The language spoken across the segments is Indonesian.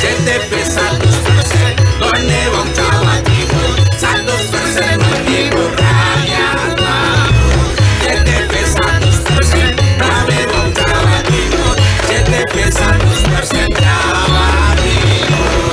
CTP 100% Gone wong Jawa Timur 100% menghibur rakyat makmur. CTP 100% rame wong Jawa Timur. CTP 100% Jawa Timur.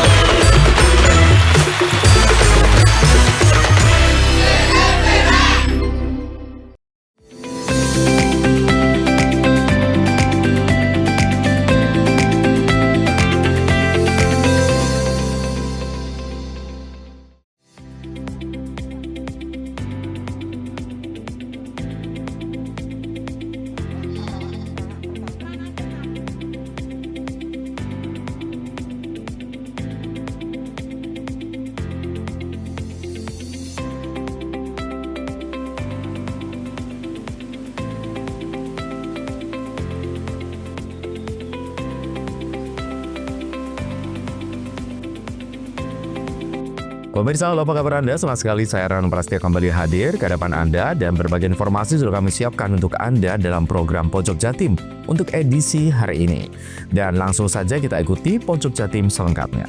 Pemirsa, halo, apa kabar Anda? Senang sekali saya Rano Prastia kembali hadir ke hadapan Anda dan berbagai informasi sudah kami siapkan untuk Anda dalam program Pojok Jatim untuk edisi hari ini. Dan langsung saja kita ikuti Pojok Jatim selengkapnya.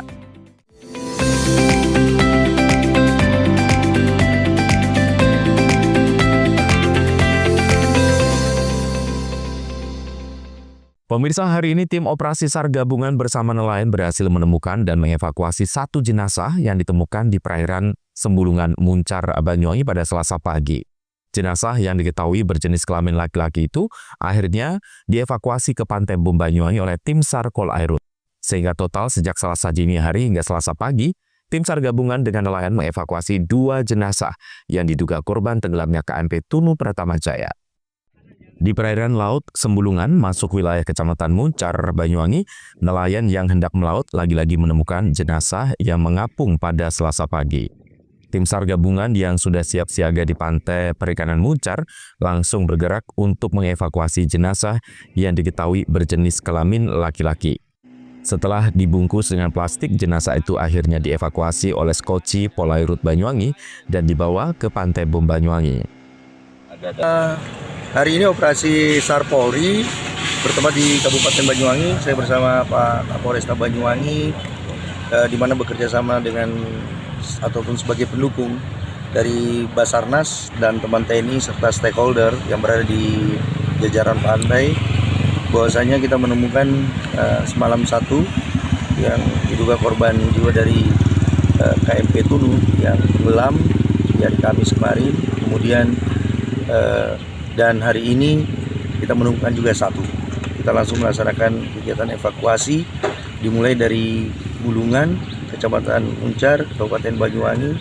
Pemirsa, hari ini tim operasi SAR gabungan bersama nelayan berhasil menemukan dan mengevakuasi satu jenazah yang ditemukan di perairan Sembulungan Muncar, Banyuwangi pada Selasa pagi. Jenazah yang diketahui berjenis kelamin laki-laki itu akhirnya dievakuasi ke Pantai Bom Banyuwangi oleh tim SAR Polairut. Sehingga total sejak Selasa dini hari hingga Selasa pagi, tim SAR gabungan dengan nelayan mengevakuasi 2 jenazah yang diduga korban tenggelamnya KMP Tunu Pratama Jaya. Di perairan laut Sembulungan masuk wilayah Kecamatan Muncar, Banyuwangi, nelayan yang hendak melaut lagi-lagi menemukan jenazah yang mengapung pada Selasa pagi. Tim SAR gabungan yang sudah siap siaga di pantai perikanan Muncar langsung bergerak untuk mengevakuasi jenazah yang diketahui berjenis kelamin laki-laki. Setelah dibungkus dengan plastik, jenazah itu akhirnya dievakuasi oleh Skoci Polairut Banyuwangi dan dibawa ke Pantai Bom Banyuwangi. Hari ini operasi SAR Polri bertempat di Kabupaten Banyuwangi. Saya bersama Pak Kapolresta Banyuwangi, di mana bekerja sama dengan ataupun sebagai pendukung dari Basarnas dan teman TNI serta stakeholder yang berada di jajaran pantai. Bahwasanya kita menemukan semalam satu yang diduga korban jiwa dari KMP Tunu yang tenggelam di hari Kamis kemarin. Kemudian dan hari ini kita menemukan juga satu. Kita langsung melaksanakan kegiatan evakuasi dimulai dari Bulungan, Kecamatan Muncar, Kabupaten Banyuwangi.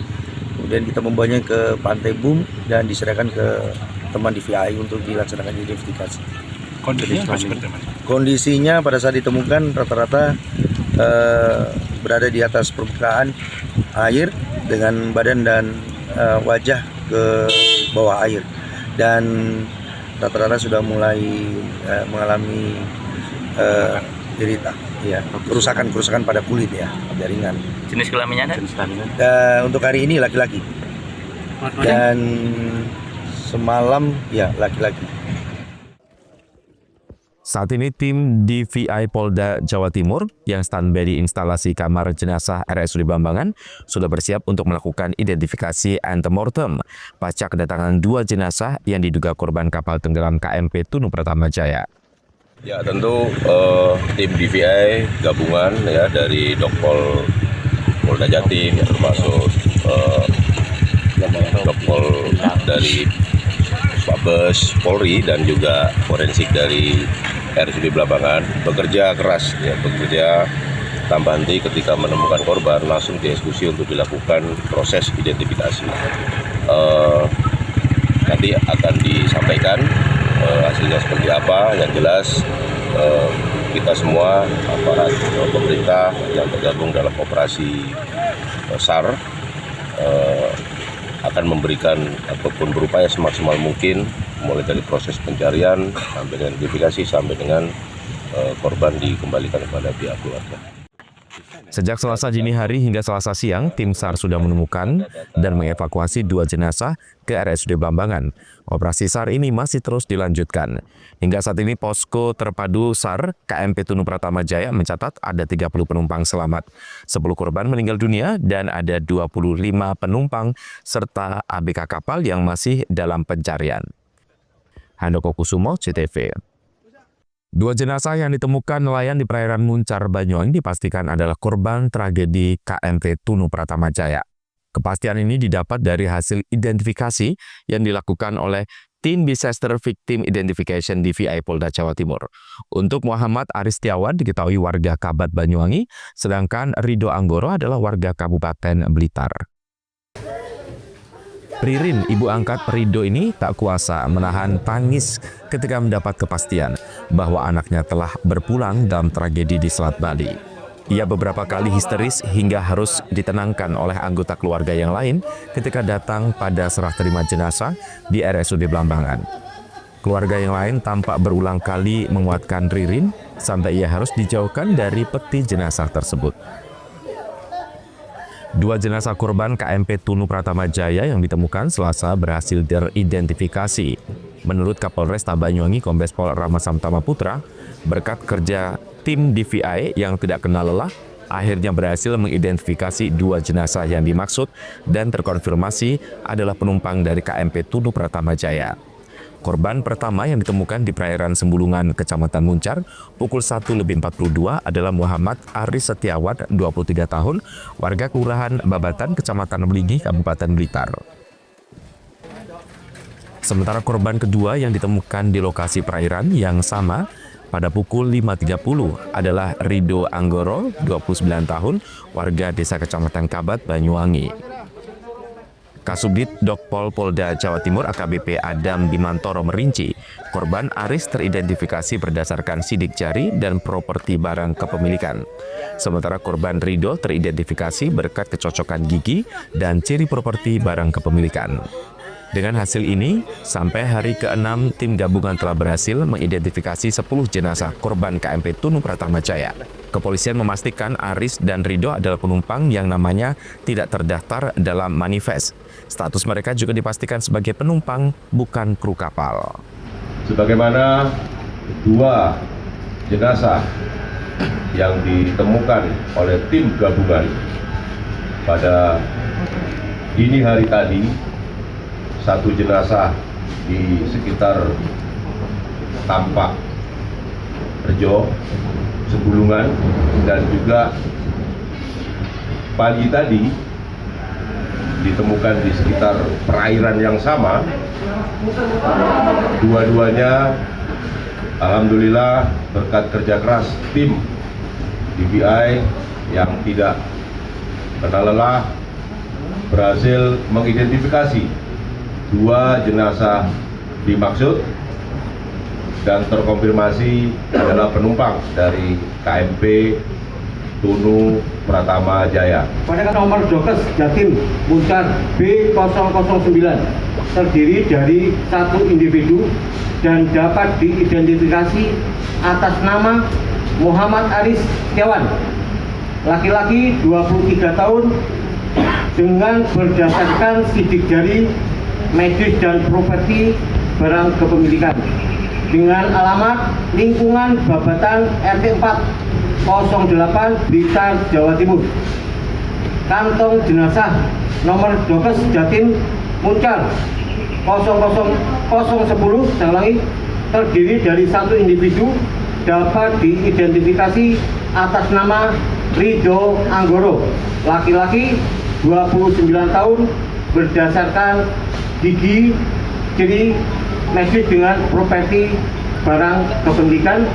Kemudian kita membawanya ke Pantai Bum dan diserahkan ke teman DVI untuk dilaksanakan identifikasi. Kondisinya pada saat ditemukan rata-rata berada di atas permukaan air dengan badan dan wajah ke bawah air. Dan rata-rata sudah mulai mengalami derita, ya, kerusakan pada kulit, ya, jaringan. Jenis kelaminnya ada? Untuk hari ini laki-laki dan semalam ya laki-laki. Saat ini tim DVI Polda Jawa Timur yang standby di instalasi kamar jenazah RSUD Bambangan sudah bersiap untuk melakukan identifikasi antemortem pasca kedatangan 2 jenazah yang diduga korban kapal tenggelam KMP Tunu Pratama Jaya. Ya, tentu tim DVI gabungan ya dari Dokpol Polda Jatim, termasuk Dokpol dari Mabes Polri dan juga forensik dari RSUD Blambangan bekerja keras, ya, bekerja tanpa henti ketika menemukan korban langsung dieksekusi untuk dilakukan proses identifikasi. Nanti akan disampaikan hasilnya seperti apa. Yang jelas kita semua aparat pemerintah yang tergabung dalam operasi SAR akan memberikan ataupun berupaya semaksimal mungkin mulai dari proses pencarian sampai dengan identifikasi sampai dengan korban dikembalikan kepada pihak keluarga. Sejak Selasa dini hari hingga Selasa siang, tim SAR sudah menemukan dan mengevakuasi 2 jenazah ke RSUD Blambangan. Operasi SAR ini masih terus dilanjutkan. Hingga saat ini posko terpadu SAR KMP Tunu Pratama Jaya mencatat ada 30 penumpang selamat, 10 korban meninggal dunia, dan ada 25 penumpang serta ABK kapal yang masih dalam pencarian. Handoko Kusumo, CTV. 2 jenazah yang ditemukan nelayan di perairan Muncar, Banyuwangi dipastikan adalah korban tragedi KMP Tunu Pratama Jaya. Kepastian ini didapat dari hasil identifikasi yang dilakukan oleh Tim Disaster Victim Identification DVI Polda Jawa Timur. Untuk Muhammad Aris Setiawan diketahui warga Kabat, Banyuwangi, sedangkan Rido Anggoro adalah warga Kabupaten Blitar. Ririn, ibu angkat Rido ini tak kuasa menahan tangis ketika mendapat kepastian bahwa anaknya telah berpulang dalam tragedi di Selat Bali. Ia beberapa kali histeris hingga harus ditenangkan oleh anggota keluarga yang lain ketika datang pada serah terima jenazah di RSUD Blambangan. Keluarga yang lain tampak berulang kali menguatkan Ririn sampai ia harus dijauhkan dari peti jenazah tersebut. 2 jenazah korban KMP Tunu Pratama Jaya yang ditemukan Selasa berhasil teridentifikasi. Menurut Kapolresta Banyuwangi Kombes Pol Rama Samtama Putra, berkat kerja tim DVI yang tidak kenal lelah, akhirnya berhasil mengidentifikasi 2 jenazah yang dimaksud dan terkonfirmasi adalah penumpang dari KMP Tunu Pratama Jaya. Korban pertama yang ditemukan di perairan Sembulungan, Kecamatan Muncar, pukul 1:42 adalah Muhammad Aris Setiawan, 23 tahun, warga Kelurahan Babatan, Kecamatan Belingi, Kabupaten Blitar. Sementara korban kedua yang ditemukan di lokasi perairan yang sama pada pukul 5:30 adalah Rido Anggoro, 29 tahun, warga Desa Kecamatan Kabat, Banyuwangi. Kasubdit Dokpol Polda Jawa Timur AKBP Adam Bimantoro merinci, korban Aris teridentifikasi berdasarkan sidik jari dan properti barang kepemilikan. Sementara korban Rido teridentifikasi berkat kecocokan gigi dan ciri properti barang kepemilikan. Dengan hasil ini, sampai hari ke-6 tim gabungan telah berhasil mengidentifikasi 10 jenazah korban KMP Tunu Pratama Jaya. Kepolisian memastikan Aris dan Rido adalah penumpang yang namanya tidak terdaftar dalam manifest. Status mereka juga dipastikan sebagai penumpang, bukan kru kapal. Sebagaimana 2 jenazah yang ditemukan oleh tim gabungan pada dini hari tadi, 1 jenazah di sekitar Tampak Rejo, Sebulungan, dan juga pagi tadi ditemukan di sekitar perairan yang sama. Dua-duanya alhamdulillah berkat kerja keras tim DVI yang tidak kenal lelah berhasil mengidentifikasi 2 jenazah dimaksud dan terkonfirmasi adalah penumpang dari KMP Tunu Pratama Jaya. Pada nomor Dokes Jatim Muncar B009 terdiri dari 1 individu dan dapat diidentifikasi atas nama Muhammad Aris Setiawan, laki-laki 23 tahun, dengan berdasarkan sidik jari, medis dan properti barang kepemilikan dengan alamat lingkungan Babatan RT 4 08 Blitar, Jawa Timur. Kantong jenazah nomor Dokes Jatim Muncar 00010 terdiri dari 1 individu dapat diidentifikasi atas nama Rido Anggoro, laki-laki 29 tahun, berdasarkan gigi, ciri medis dengan properti barang kepemilikan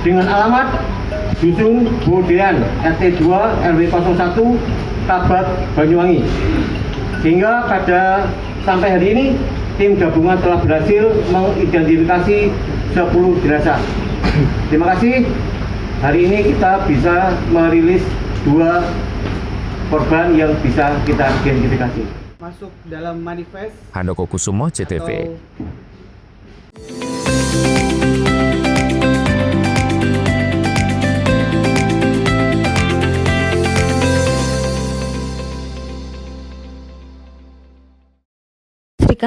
dengan alamat Dusun Bodean RT 2 RW 01 Kabat, Banyuwangi. Sehingga pada sampai hari ini tim gabungan telah berhasil mengidentifikasi 10 jenazah. Terima kasih. Hari ini kita bisa merilis 2 korban yang bisa kita identifikasi. Masuk dalam manifest Handoko Kusumo, CTV. atau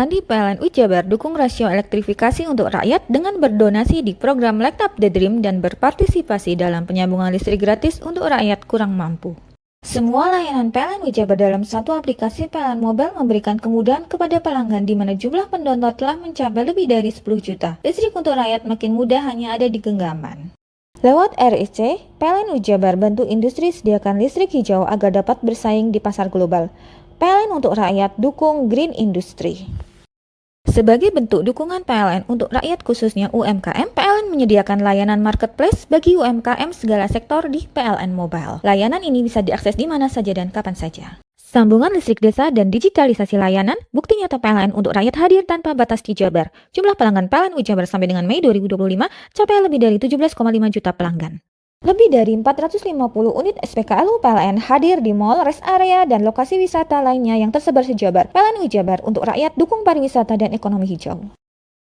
Srikandi PLN Jabar dukung rasio elektrifikasi untuk rakyat dengan berdonasi di program Light Up the Dream dan berpartisipasi dalam penyambungan listrik gratis untuk rakyat kurang mampu. Semua layanan PLN Jabar dalam satu aplikasi PLN Mobile memberikan kemudahan kepada pelanggan di mana jumlah pendownload telah mencapai lebih dari 10 juta. Listrik untuk rakyat makin mudah hanya ada di genggaman. Lewat RIC, PLN Jabar bantu industri sediakan listrik hijau agar dapat bersaing di pasar global. PLN untuk rakyat dukung Green Industry. Sebagai bentuk dukungan PLN untuk rakyat khususnya UMKM, PLN menyediakan layanan marketplace bagi UMKM segala sektor di PLN Mobile. Layanan ini bisa diakses di mana saja dan kapan saja. Sambungan listrik desa dan digitalisasi layanan, bukti nyata PLN untuk rakyat hadir tanpa batas di Jabar. Jumlah pelanggan PLN Jabar sampai dengan Mei 2025 capai lebih dari 17,5 juta pelanggan. Lebih dari 450 unit SPKLU PLN hadir di mall, rest area, dan lokasi wisata lainnya yang tersebar se-Jabar. PLN Jabar untuk rakyat dukung pariwisata dan ekonomi hijau.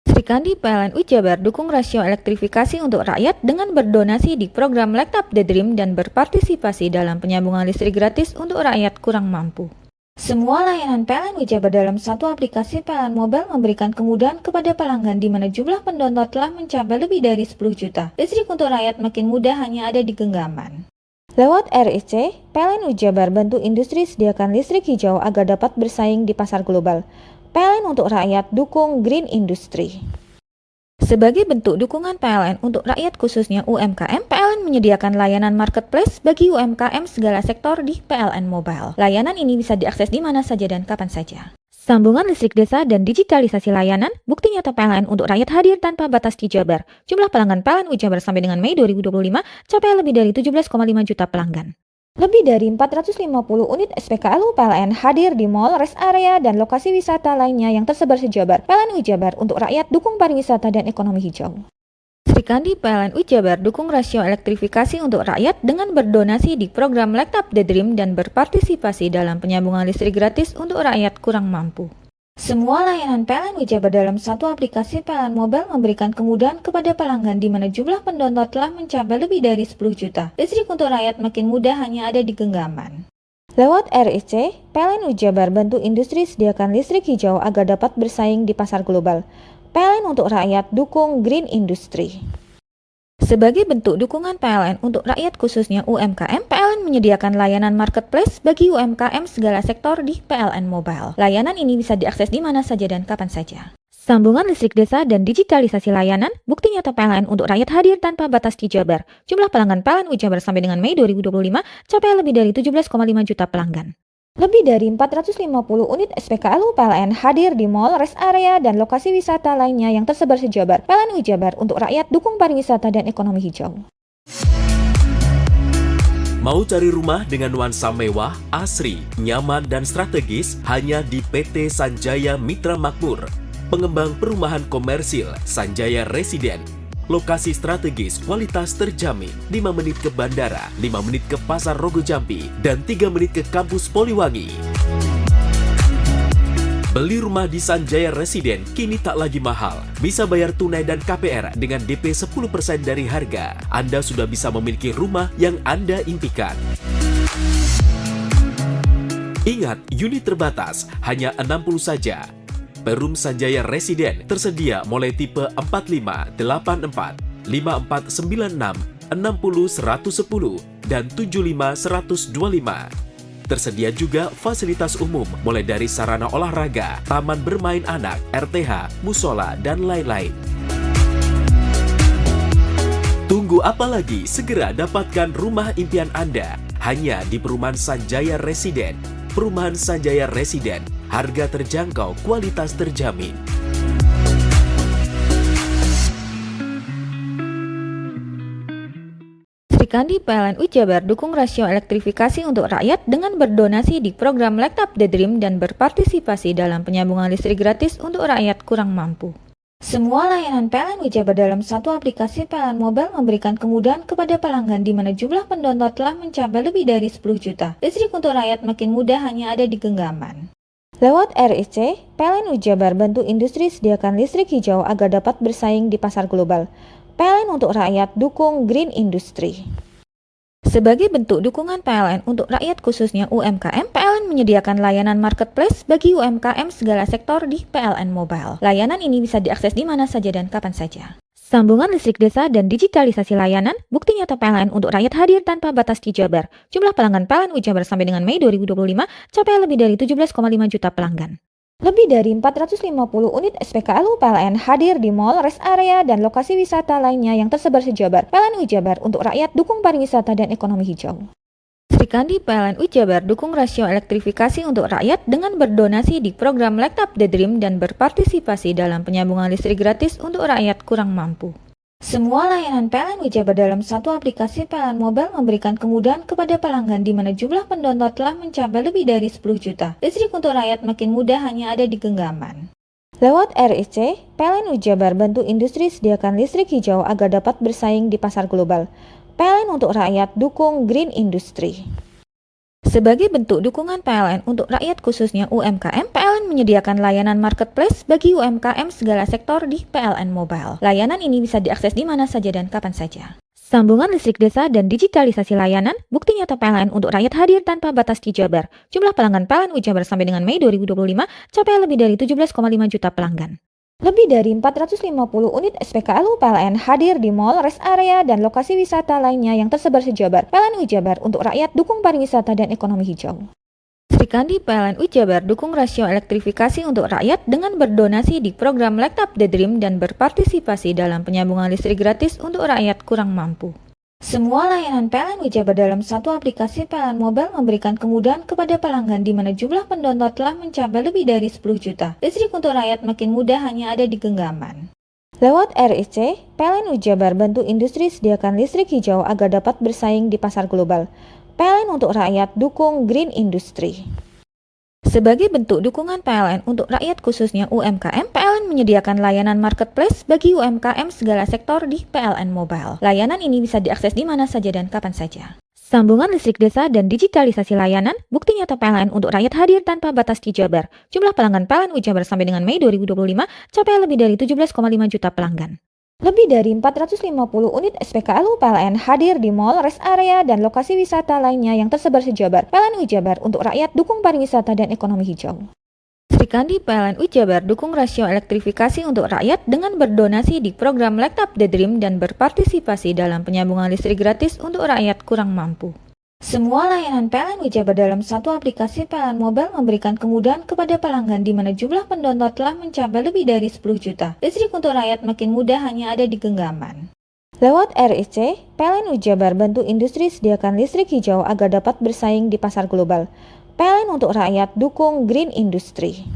Srikandi PLN Jabar dukung rasio elektrifikasi untuk rakyat dengan berdonasi di program Light Up the Dream dan berpartisipasi dalam penyambungan listrik gratis untuk rakyat kurang mampu. Semua layanan PLN Jabar dalam satu aplikasi PLN Mobile memberikan kemudahan kepada pelanggan di mana jumlah pendownload telah mencapai lebih dari 10 juta. Listrik untuk rakyat makin mudah hanya ada di genggaman. Lewat RIC, PLN Jabar bantu industri sediakan listrik hijau agar dapat bersaing di pasar global. PLN untuk rakyat dukung Green Industry. Sebagai bentuk dukungan PLN untuk rakyat khususnya UMKM, PLN menyediakan layanan marketplace bagi UMKM segala sektor di PLN Mobile. Layanan ini bisa diakses di mana saja dan kapan saja. Sambungan listrik desa dan digitalisasi layanan, bukti nyata PLN untuk rakyat hadir tanpa batas di Jabar. Jumlah pelanggan PLN Jabar sampai dengan Mei 2025 capai lebih dari 17,5 juta pelanggan. Lebih dari 450 unit SPKLU PLN hadir di mall, rest area, dan lokasi wisata lainnya yang tersebar se-Jabar. PLN Jabar untuk rakyat dukung pariwisata dan ekonomi hijau. Srikandi PLN Jabar dukung rasio elektrifikasi untuk rakyat dengan berdonasi di program Light Up the Dream dan berpartisipasi dalam penyambungan listrik gratis untuk rakyat kurang mampu. Semua layanan PLN Jabar dalam satu aplikasi PLN Mobile memberikan kemudahan kepada pelanggan di mana jumlah pendownload telah mencapai lebih dari 10 juta. Listrik untuk rakyat makin mudah hanya ada di genggaman. Lewat RIC, PLN Jabar bantu industri sediakan listrik hijau agar dapat bersaing di pasar global. PLN untuk rakyat dukung Green Industry. Sebagai bentuk dukungan PLN untuk rakyat khususnya UMKM, PLN menyediakan layanan marketplace bagi UMKM segala sektor di PLN Mobile. Layanan ini bisa diakses di mana saja dan kapan saja. Sambungan listrik desa dan digitalisasi layanan, bukti nyata PLN untuk rakyat hadir tanpa batas di Jabar. Jumlah pelanggan PLN Jabar sampai dengan Mei 2025 capai lebih dari 17,5 juta pelanggan. Lebih dari 450 unit SPKLU PLN hadir di mall, rest area, dan lokasi wisata lainnya yang tersebar se-Jabar. PLN Jabar untuk rakyat dukung pariwisata dan ekonomi hijau. Mau cari rumah dengan nuansa mewah, asri, nyaman, dan strategis hanya di PT Sanjaya Mitra Makmur. Pengembang perumahan komersil Sanjaya Residen. Lokasi strategis, kualitas terjamin. 5 menit ke bandara, 5 menit ke Pasar Rogo Jambi, dan 3 menit ke kampus Poliwangi. Beli rumah di Sanjaya Residen kini tak lagi mahal. Bisa bayar tunai dan KPR dengan DP 10% dari harga. Anda sudah bisa memiliki rumah yang Anda impikan. Ingat, unit terbatas, hanya 60 saja. Perum Sanjaya Residen tersedia mulai tipe 45, 84, 5496, 60 110, dan 75 125. Tersedia juga fasilitas umum mulai dari sarana olahraga, taman bermain anak, RTH, musola, dan lain-lain. Tunggu apa lagi? Segera dapatkan rumah impian Anda hanya di Perumahan Sanjaya Residen. Perumahan Sanjaya Residen, harga terjangkau, kualitas terjamin. Srikandi PLN Jabar dukung rasio elektrifikasi untuk rakyat dengan berdonasi di program Light Up the Dream dan berpartisipasi dalam penyambungan listrik gratis untuk rakyat kurang mampu. Semua layanan PLN Jabar dalam satu aplikasi PLN Mobile memberikan kemudahan kepada pelanggan di mana jumlah pendownload telah mencapai lebih dari 10 juta. Listrik untuk rakyat makin mudah hanya ada di genggaman. Lewat RIC, PLN Jabar bantu industri sediakan listrik hijau agar dapat bersaing di pasar global. PLN untuk rakyat dukung Green Industry. Sebagai bentuk dukungan PLN untuk rakyat khususnya UMKM, PLN menyediakan layanan marketplace bagi UMKM segala sektor di PLN Mobile. Layanan ini bisa diakses di mana saja dan kapan saja. Sambungan listrik desa dan digitalisasi layanan, bukti nyata PLN untuk rakyat hadir tanpa batas di Jabar. Jumlah pelanggan PLN Jabar sampai dengan Mei 2025 capai lebih dari 17,5 juta pelanggan. Lebih dari 450 unit SPKLU PLN hadir di mall, rest area, dan lokasi wisata lainnya yang tersebar se-Jabar. PLN Jabar untuk rakyat dukung pariwisata dan ekonomi hijau. Sri Kandi PLN Jabar dukung rasio elektrifikasi untuk rakyat dengan berdonasi di program Light Up the Dream dan berpartisipasi dalam penyambungan listrik gratis untuk rakyat kurang mampu. Semua layanan PLN Jabar dalam satu aplikasi PLN Mobile memberikan kemudahan kepada pelanggan di mana jumlah pendownload telah mencapai lebih dari 10 juta. Listrik untuk rakyat makin mudah hanya ada di genggaman. Lewat REC, PLN Jabar bantu industri sediakan listrik hijau agar dapat bersaing di pasar global. PLN untuk rakyat dukung green industry. Sebagai bentuk dukungan PLN untuk rakyat khususnya UMKM, PLN menyediakan layanan marketplace bagi UMKM segala sektor di PLN Mobile. Layanan ini bisa diakses di mana saja dan kapan saja. Sambungan listrik desa dan digitalisasi layanan, bukti nyata PLN untuk rakyat hadir tanpa batas di Jabar. Jumlah pelanggan PLN Jabar sampai dengan Mei 2025 capai lebih dari 17,5 juta pelanggan. Lebih dari 450 unit SPKLU PLN hadir di mall, rest area, dan lokasi wisata lainnya yang tersebar se-Jabar. PLN Jabar untuk rakyat dukung pariwisata dan ekonomi hijau. Sri Kandi PLN Jabar dukung rasio elektrifikasi untuk rakyat dengan berdonasi di program Light Up the Dream dan berpartisipasi dalam penyambungan listrik gratis untuk rakyat kurang mampu. Semua layanan PLN Jabar dalam satu aplikasi PLN Mobile memberikan kemudahan kepada pelanggan di mana jumlah pendownload telah mencapai lebih dari 10 juta. Listrik untuk rakyat makin mudah hanya ada di genggaman. Lewat REC, PLN Jabar bantu industri sediakan listrik hijau agar dapat bersaing di pasar global. PLN untuk rakyat dukung green industry. Sebagai bentuk dukungan PLN untuk rakyat khususnya UMKM, PLN menyediakan layanan marketplace bagi UMKM segala sektor di PLN Mobile. Layanan ini bisa diakses di mana saja dan kapan saja. Sambungan listrik desa dan digitalisasi layanan, bukti nyata PLN untuk rakyat hadir tanpa batas di Jabar. Jumlah pelanggan PLN Jabar sampai dengan Mei 2025 capai lebih dari 17,5 juta pelanggan. Lebih dari 450 unit SPKLU PLN hadir di mall, rest area, dan lokasi wisata lainnya yang tersebar se-Jabar. PLN Jabar untuk rakyat dukung pariwisata dan ekonomi hijau. Sri Kandi PLN Jabar dukung rasio elektrifikasi untuk rakyat dengan berdonasi di program Light Up the Dream dan berpartisipasi dalam penyambungan listrik gratis untuk rakyat kurang mampu. Semua layanan PLN Jabar dalam satu aplikasi PLN Mobile memberikan kemudahan kepada pelanggan di mana jumlah pendownload telah mencapai lebih dari 10 juta. Listrik untuk rakyat makin mudah hanya ada di genggaman. Lewat REC, PLN Jabar bantu industri sediakan listrik hijau agar dapat bersaing di pasar global. PLN untuk rakyat dukung green industry.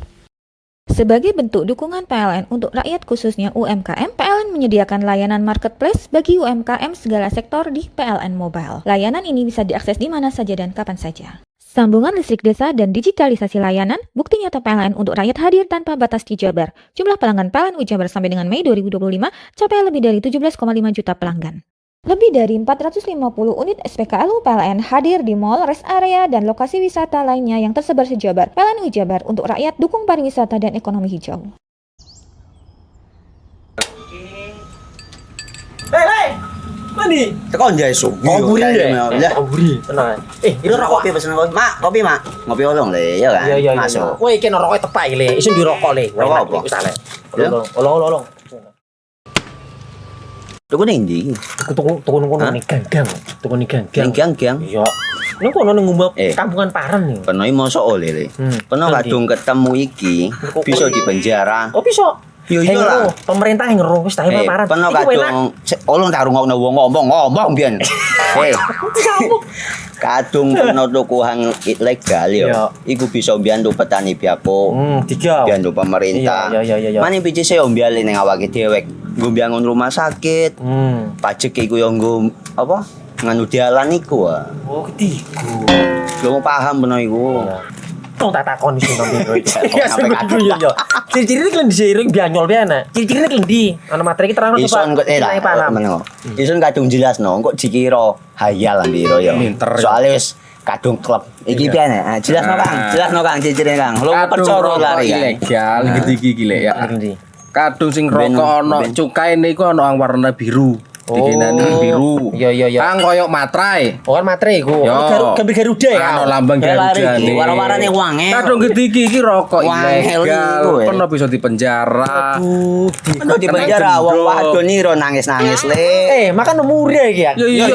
Sebagai bentuk dukungan PLN untuk rakyat khususnya UMKM, PLN menyediakan layanan marketplace bagi UMKM segala sektor di PLN Mobile. Layanan ini bisa diakses di mana saja dan kapan saja. Sambungan listrik desa dan digitalisasi layanan, bukti nyata PLN untuk rakyat hadir tanpa batas di Jabar. Jumlah pelanggan PLN Jabar sampai dengan Mei 2025 capai lebih dari 17,5 juta pelanggan. Lebih dari 450 unit SPKLU PLN hadir di mall, rest area, dan lokasi wisata lainnya yang tersebar se-Jabar. PLN Jabar untuk rakyat dukung pariwisata dan ekonomi hijau. Hei, mandi. Tekan jaya su. Buri ya. Buri. Tenang. Ini rokok. Kopi pesen kopi. Mak, kopi mak. Ngopi olong le, ya kan? Iya. Masuk. Woi, kena rokok tepak le. Isun di rokok le. Rokok apa? Wis ale. Olong. Tuku ning ndi? Tuku ngono ning gang. Tuku ning gang. Gang. Iya. Ning kono ning ngumbah kampungan Paren nih. Kono iki mosok oleh le. Kono kadung ketemu iki bisa dipenjara. Oh, bisa. Yo iya lah. Pemerintah yang ngeru wis ta Paren. Kono kadung olong tak rungokno wong ngomong biyen. Kadung kono tuku hang ilegal ya. Iku bisa mbiyantu petani biako. Mbiyantu pemerintah. Iya. Mane picise yo mbiale ning awake dhewek. Nggo mbiangun rumah sakit. Pajak iku yo nggo apa? Nganu dalan iku. Oh, ketiku. Lu paham beno iku. Tong tak takon iso nang biro iki. Iya. Ciri-cirine klend diseiring bianyol piye Ciri-cirine klendi. Ana materi iki terang coba. Ison kok meneng. Ison kadung jelasno, kok dikira hayal biro ya. Soale wis kadung klub. Iki piye nek? Jelasno Kang ciri-cirine Kang. Lu percaya lari ilegal iki lek ya. Kadung sing rokok ana cukaine iku ana warna biru. dikinani biru. Iya. Kang koyo matrai. Oh kan matre iku. Yo. Gambar Garuda ya. Ano lambang Garuda nih. Warna-warnane wange. Kadung gede iki rokok Wangel ilegal. iku, Pernah bisa dipenjara. Ono di penjara wong wadon iro nangis-nangis le. Makan murah iki ya. Iya.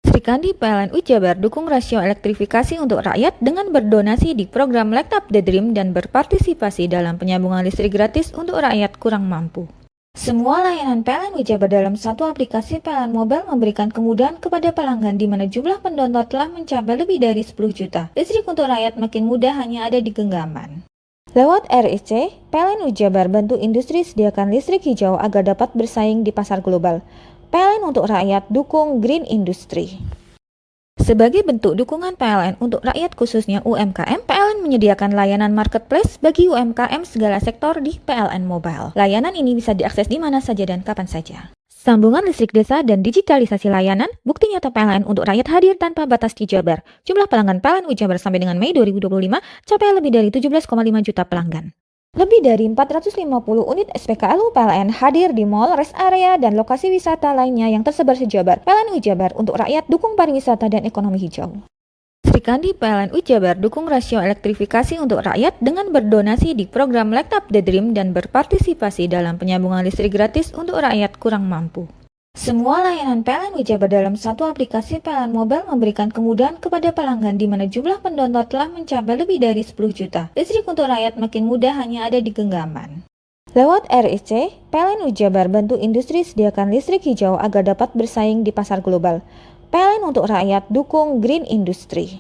Sri Kandi PLNU Jabar dukung rasio elektrifikasi untuk rakyat dengan berdonasi di program Light Up the Dream dan berpartisipasi dalam penyambungan listrik gratis untuk rakyat kurang mampu. Semua layanan PLNU Jabar dalam satu aplikasi PLN Mobile memberikan kemudahan kepada pelanggan di mana jumlah pendownload telah mencapai lebih dari 10 juta. Listrik untuk rakyat makin mudah hanya ada di genggaman. Lewat RIC, PLNU Jabar bantu industri sediakan listrik hijau agar dapat bersaing di pasar global. PLN untuk rakyat dukung Green Industry. Sebagai bentuk dukungan PLN untuk rakyat khususnya UMKM, PLN menyediakan layanan marketplace bagi UMKM segala sektor di PLN Mobile. Layanan ini bisa diakses di mana saja dan kapan saja. Sambungan listrik desa dan digitalisasi layanan, bukti nyata PLN untuk rakyat hadir tanpa batas di Jabar. Jumlah pelanggan PLN Jabar sampai dengan Mei 2025 capai lebih dari 17,5 juta pelanggan. Lebih dari 450 unit SPKLU PLN hadir di mall, rest area, dan lokasi wisata lainnya yang tersebar se-Jabar. PLNU Jabar untuk rakyat dukung pariwisata dan ekonomi hijau. Sri Kandi PLNU Jabar dukung rasio elektrifikasi untuk rakyat dengan berdonasi di program Light Up the Dream dan berpartisipasi dalam penyambungan listrik gratis untuk rakyat kurang mampu. Semua layanan PLNU Jabar dalam satu aplikasi PLN Mobile memberikan kemudahan kepada pelanggan di mana jumlah pendownload telah mencapai lebih dari 10 juta. Listrik untuk rakyat makin mudah hanya ada di genggaman. Lewat RIC, PLNU Jabar bantu industri sediakan listrik hijau agar dapat bersaing di pasar global. PLN untuk rakyat dukung Green Industry.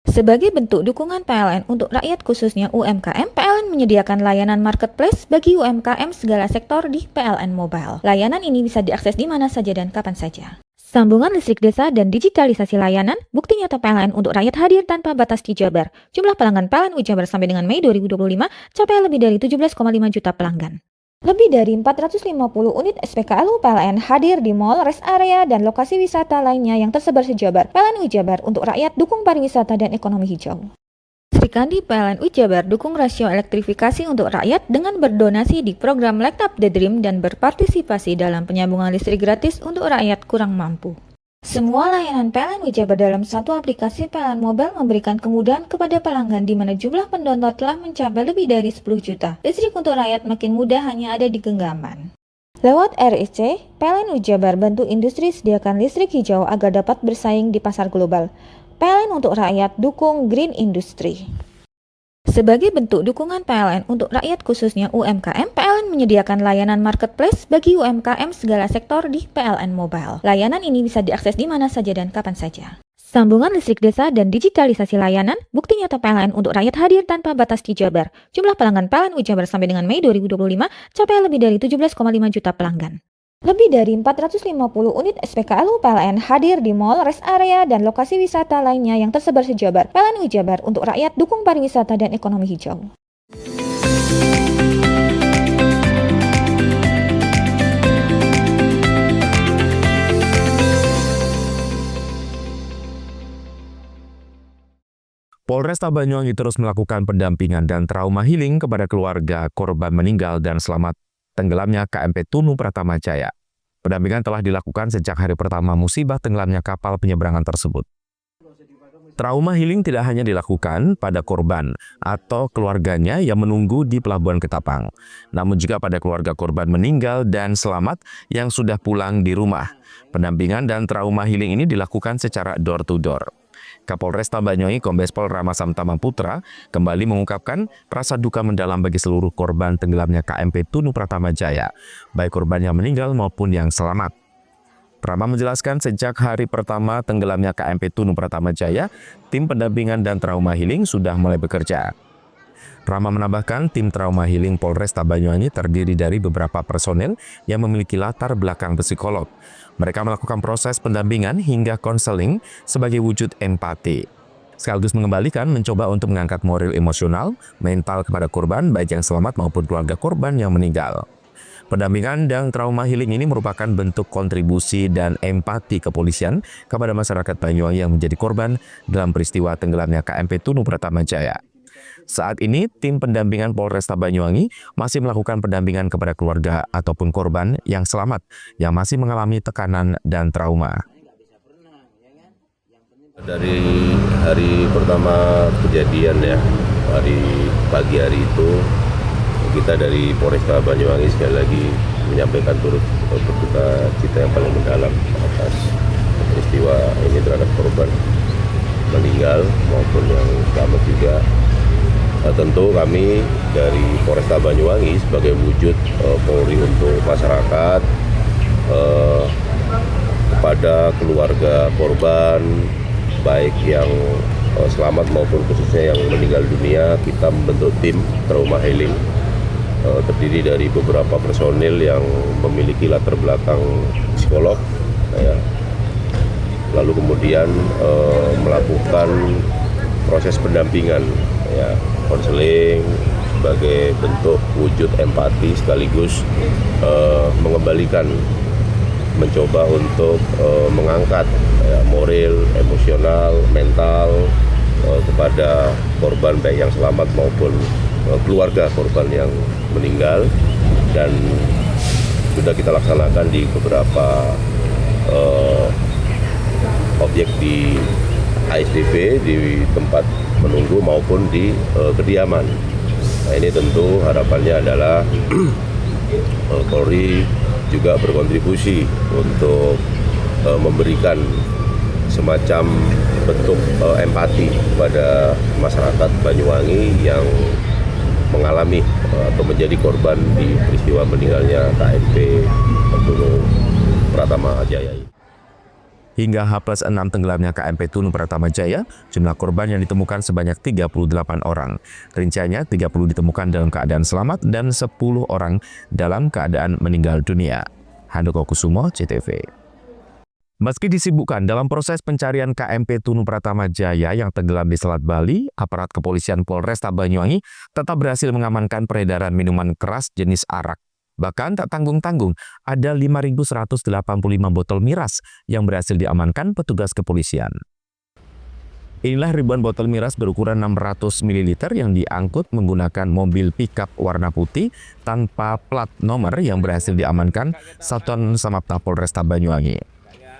Sebagai bentuk dukungan PLN untuk rakyat khususnya UMKM, PLN menyediakan layanan marketplace bagi UMKM segala sektor di PLN Mobile. Layanan ini bisa diakses di mana saja dan kapan saja. Sambungan listrik desa dan digitalisasi layanan, bukti nyata PLN untuk rakyat hadir tanpa batas di Jabar. Jumlah pelanggan PLN Jabar sampai dengan Mei 2025 capai lebih dari 17,5 juta pelanggan. Lebih dari 450 unit SPKLU PLN hadir di mall, rest area, dan lokasi wisata lainnya yang tersebar se-Jabar. PLNU Jabar untuk rakyat dukung pariwisata dan ekonomi hijau. Sri Kandi PLNU Jabar dukung rasio elektrifikasi untuk rakyat dengan berdonasi di program Light Up the Dream dan berpartisipasi dalam penyambungan listrik gratis untuk rakyat kurang mampu. Semua layanan PLNU Jabar dalam satu aplikasi PLN Mobile memberikan kemudahan kepada pelanggan di mana jumlah pendownload telah mencapai lebih dari 10 juta. Listrik untuk rakyat makin mudah hanya ada di genggaman. Lewat RIC, PLNU Jabar bantu industri sediakan listrik hijau agar dapat bersaing di pasar global. PLN untuk rakyat dukung Green Industry. Sebagai bentuk dukungan PLN untuk rakyat khususnya UMKM, PLN menyediakan layanan marketplace bagi UMKM segala sektor di PLN Mobile. Layanan ini bisa diakses di mana saja dan kapan saja. Sambungan listrik desa dan digitalisasi layanan, bukti nyata PLN untuk rakyat hadir tanpa batas di Jabar. Jumlah pelanggan PLN Jabar sampai dengan Mei 2025 capai lebih dari 17,5 juta pelanggan. Lebih dari 450 unit SPKLU PLN hadir di mall, rest area, dan lokasi wisata lainnya yang tersebar se-Jabar. PLNU Jabar untuk rakyat dukung pariwisata dan ekonomi hijau. Polresta Banyuwangi terus melakukan pendampingan dan trauma healing kepada keluarga korban meninggal dan selamat tenggelamnya KMP Tunu Pratama Jaya. Pendampingan telah dilakukan sejak hari pertama musibah tenggelamnya kapal penyeberangan tersebut. Trauma healing tidak hanya dilakukan pada korban atau keluarganya yang menunggu di Pelabuhan Ketapang, namun juga pada keluarga korban meninggal dan selamat yang sudah pulang di rumah. Pendampingan dan trauma healing ini dilakukan secara door to door. Kapolresta Banyuwangi Kombes Pol Rama Samtama Putra kembali mengungkapkan rasa duka mendalam bagi seluruh korban tenggelamnya KMP Tunu Pratama Jaya, baik korban yang meninggal maupun yang selamat. Rama menjelaskan sejak hari pertama tenggelamnya KMP Tunu Pratama Jaya, tim pendampingan dan trauma healing sudah mulai bekerja. Rama menambahkan tim trauma healing Polresta Banyuwangi terdiri dari beberapa personel yang memiliki latar belakang psikolog. Mereka melakukan proses pendampingan hingga konseling sebagai wujud empati. Sekaligus mengembalikan mencoba untuk mengangkat moral emosional, mental kepada korban baik yang selamat maupun keluarga korban yang meninggal. Pendampingan dan trauma healing ini merupakan bentuk kontribusi dan empati kepolisian kepada masyarakat Banyuwangi yang menjadi korban dalam peristiwa tenggelamnya KMP Tunu Pratama Jaya. Saat ini, tim pendampingan Polresta Banyuwangi masih melakukan pendampingan kepada keluarga ataupun korban yang selamat yang masih mengalami tekanan dan trauma. Dari hari pertama kejadian ya, pagi hari itu, kita dari Polresta Banyuwangi sekali lagi menyampaikan turut berduka cita yang paling mendalam atas peristiwa ini terhadap korban meninggal maupun yang selamat juga. Tentu kami dari Polresta Banyuwangi sebagai wujud Polri untuk masyarakat, kepada keluarga korban baik yang selamat maupun khususnya yang meninggal dunia, kita membentuk tim trauma healing terdiri dari beberapa personil yang memiliki latar belakang psikolog ya. Lalu kemudian melakukan proses pendampingan ya, konseling sebagai bentuk wujud empati sekaligus mengembalikan, mencoba untuk mengangkat ya, moral, emosional, mental kepada korban baik yang selamat maupun keluarga korban yang meninggal, dan sudah kita laksanakan di beberapa objek di ASDP, di tempat menunggu maupun di kediaman. Nah, ini tentu harapannya adalah Polri juga berkontribusi untuk memberikan semacam bentuk empati kepada masyarakat Banyuwangi yang mengalami atau menjadi korban di peristiwa meninggalnya KMP Tunu Pratama Jaya. Hingga H+6 tenggelamnya KMP Tunu Pratama Jaya, jumlah korban yang ditemukan sebanyak 38 orang. Rinciannya 30 ditemukan dalam keadaan selamat dan 10 orang dalam keadaan meninggal dunia. Handoko Kusumo, CTV. Meski disibukkan dalam proses pencarian KMP Tunu Pratama Jaya yang tenggelam di Selat Bali, aparat kepolisian Polresta Banyuwangi tetap berhasil mengamankan peredaran minuman keras jenis arak. Bahkan tak tanggung-tanggung, ada 5.185 botol miras yang berhasil diamankan petugas kepolisian. Inilah ribuan botol miras berukuran 600 ml yang diangkut menggunakan mobil pickup warna putih tanpa plat nomor yang berhasil diamankan Satuan Samapta Polresta Banyuwangi.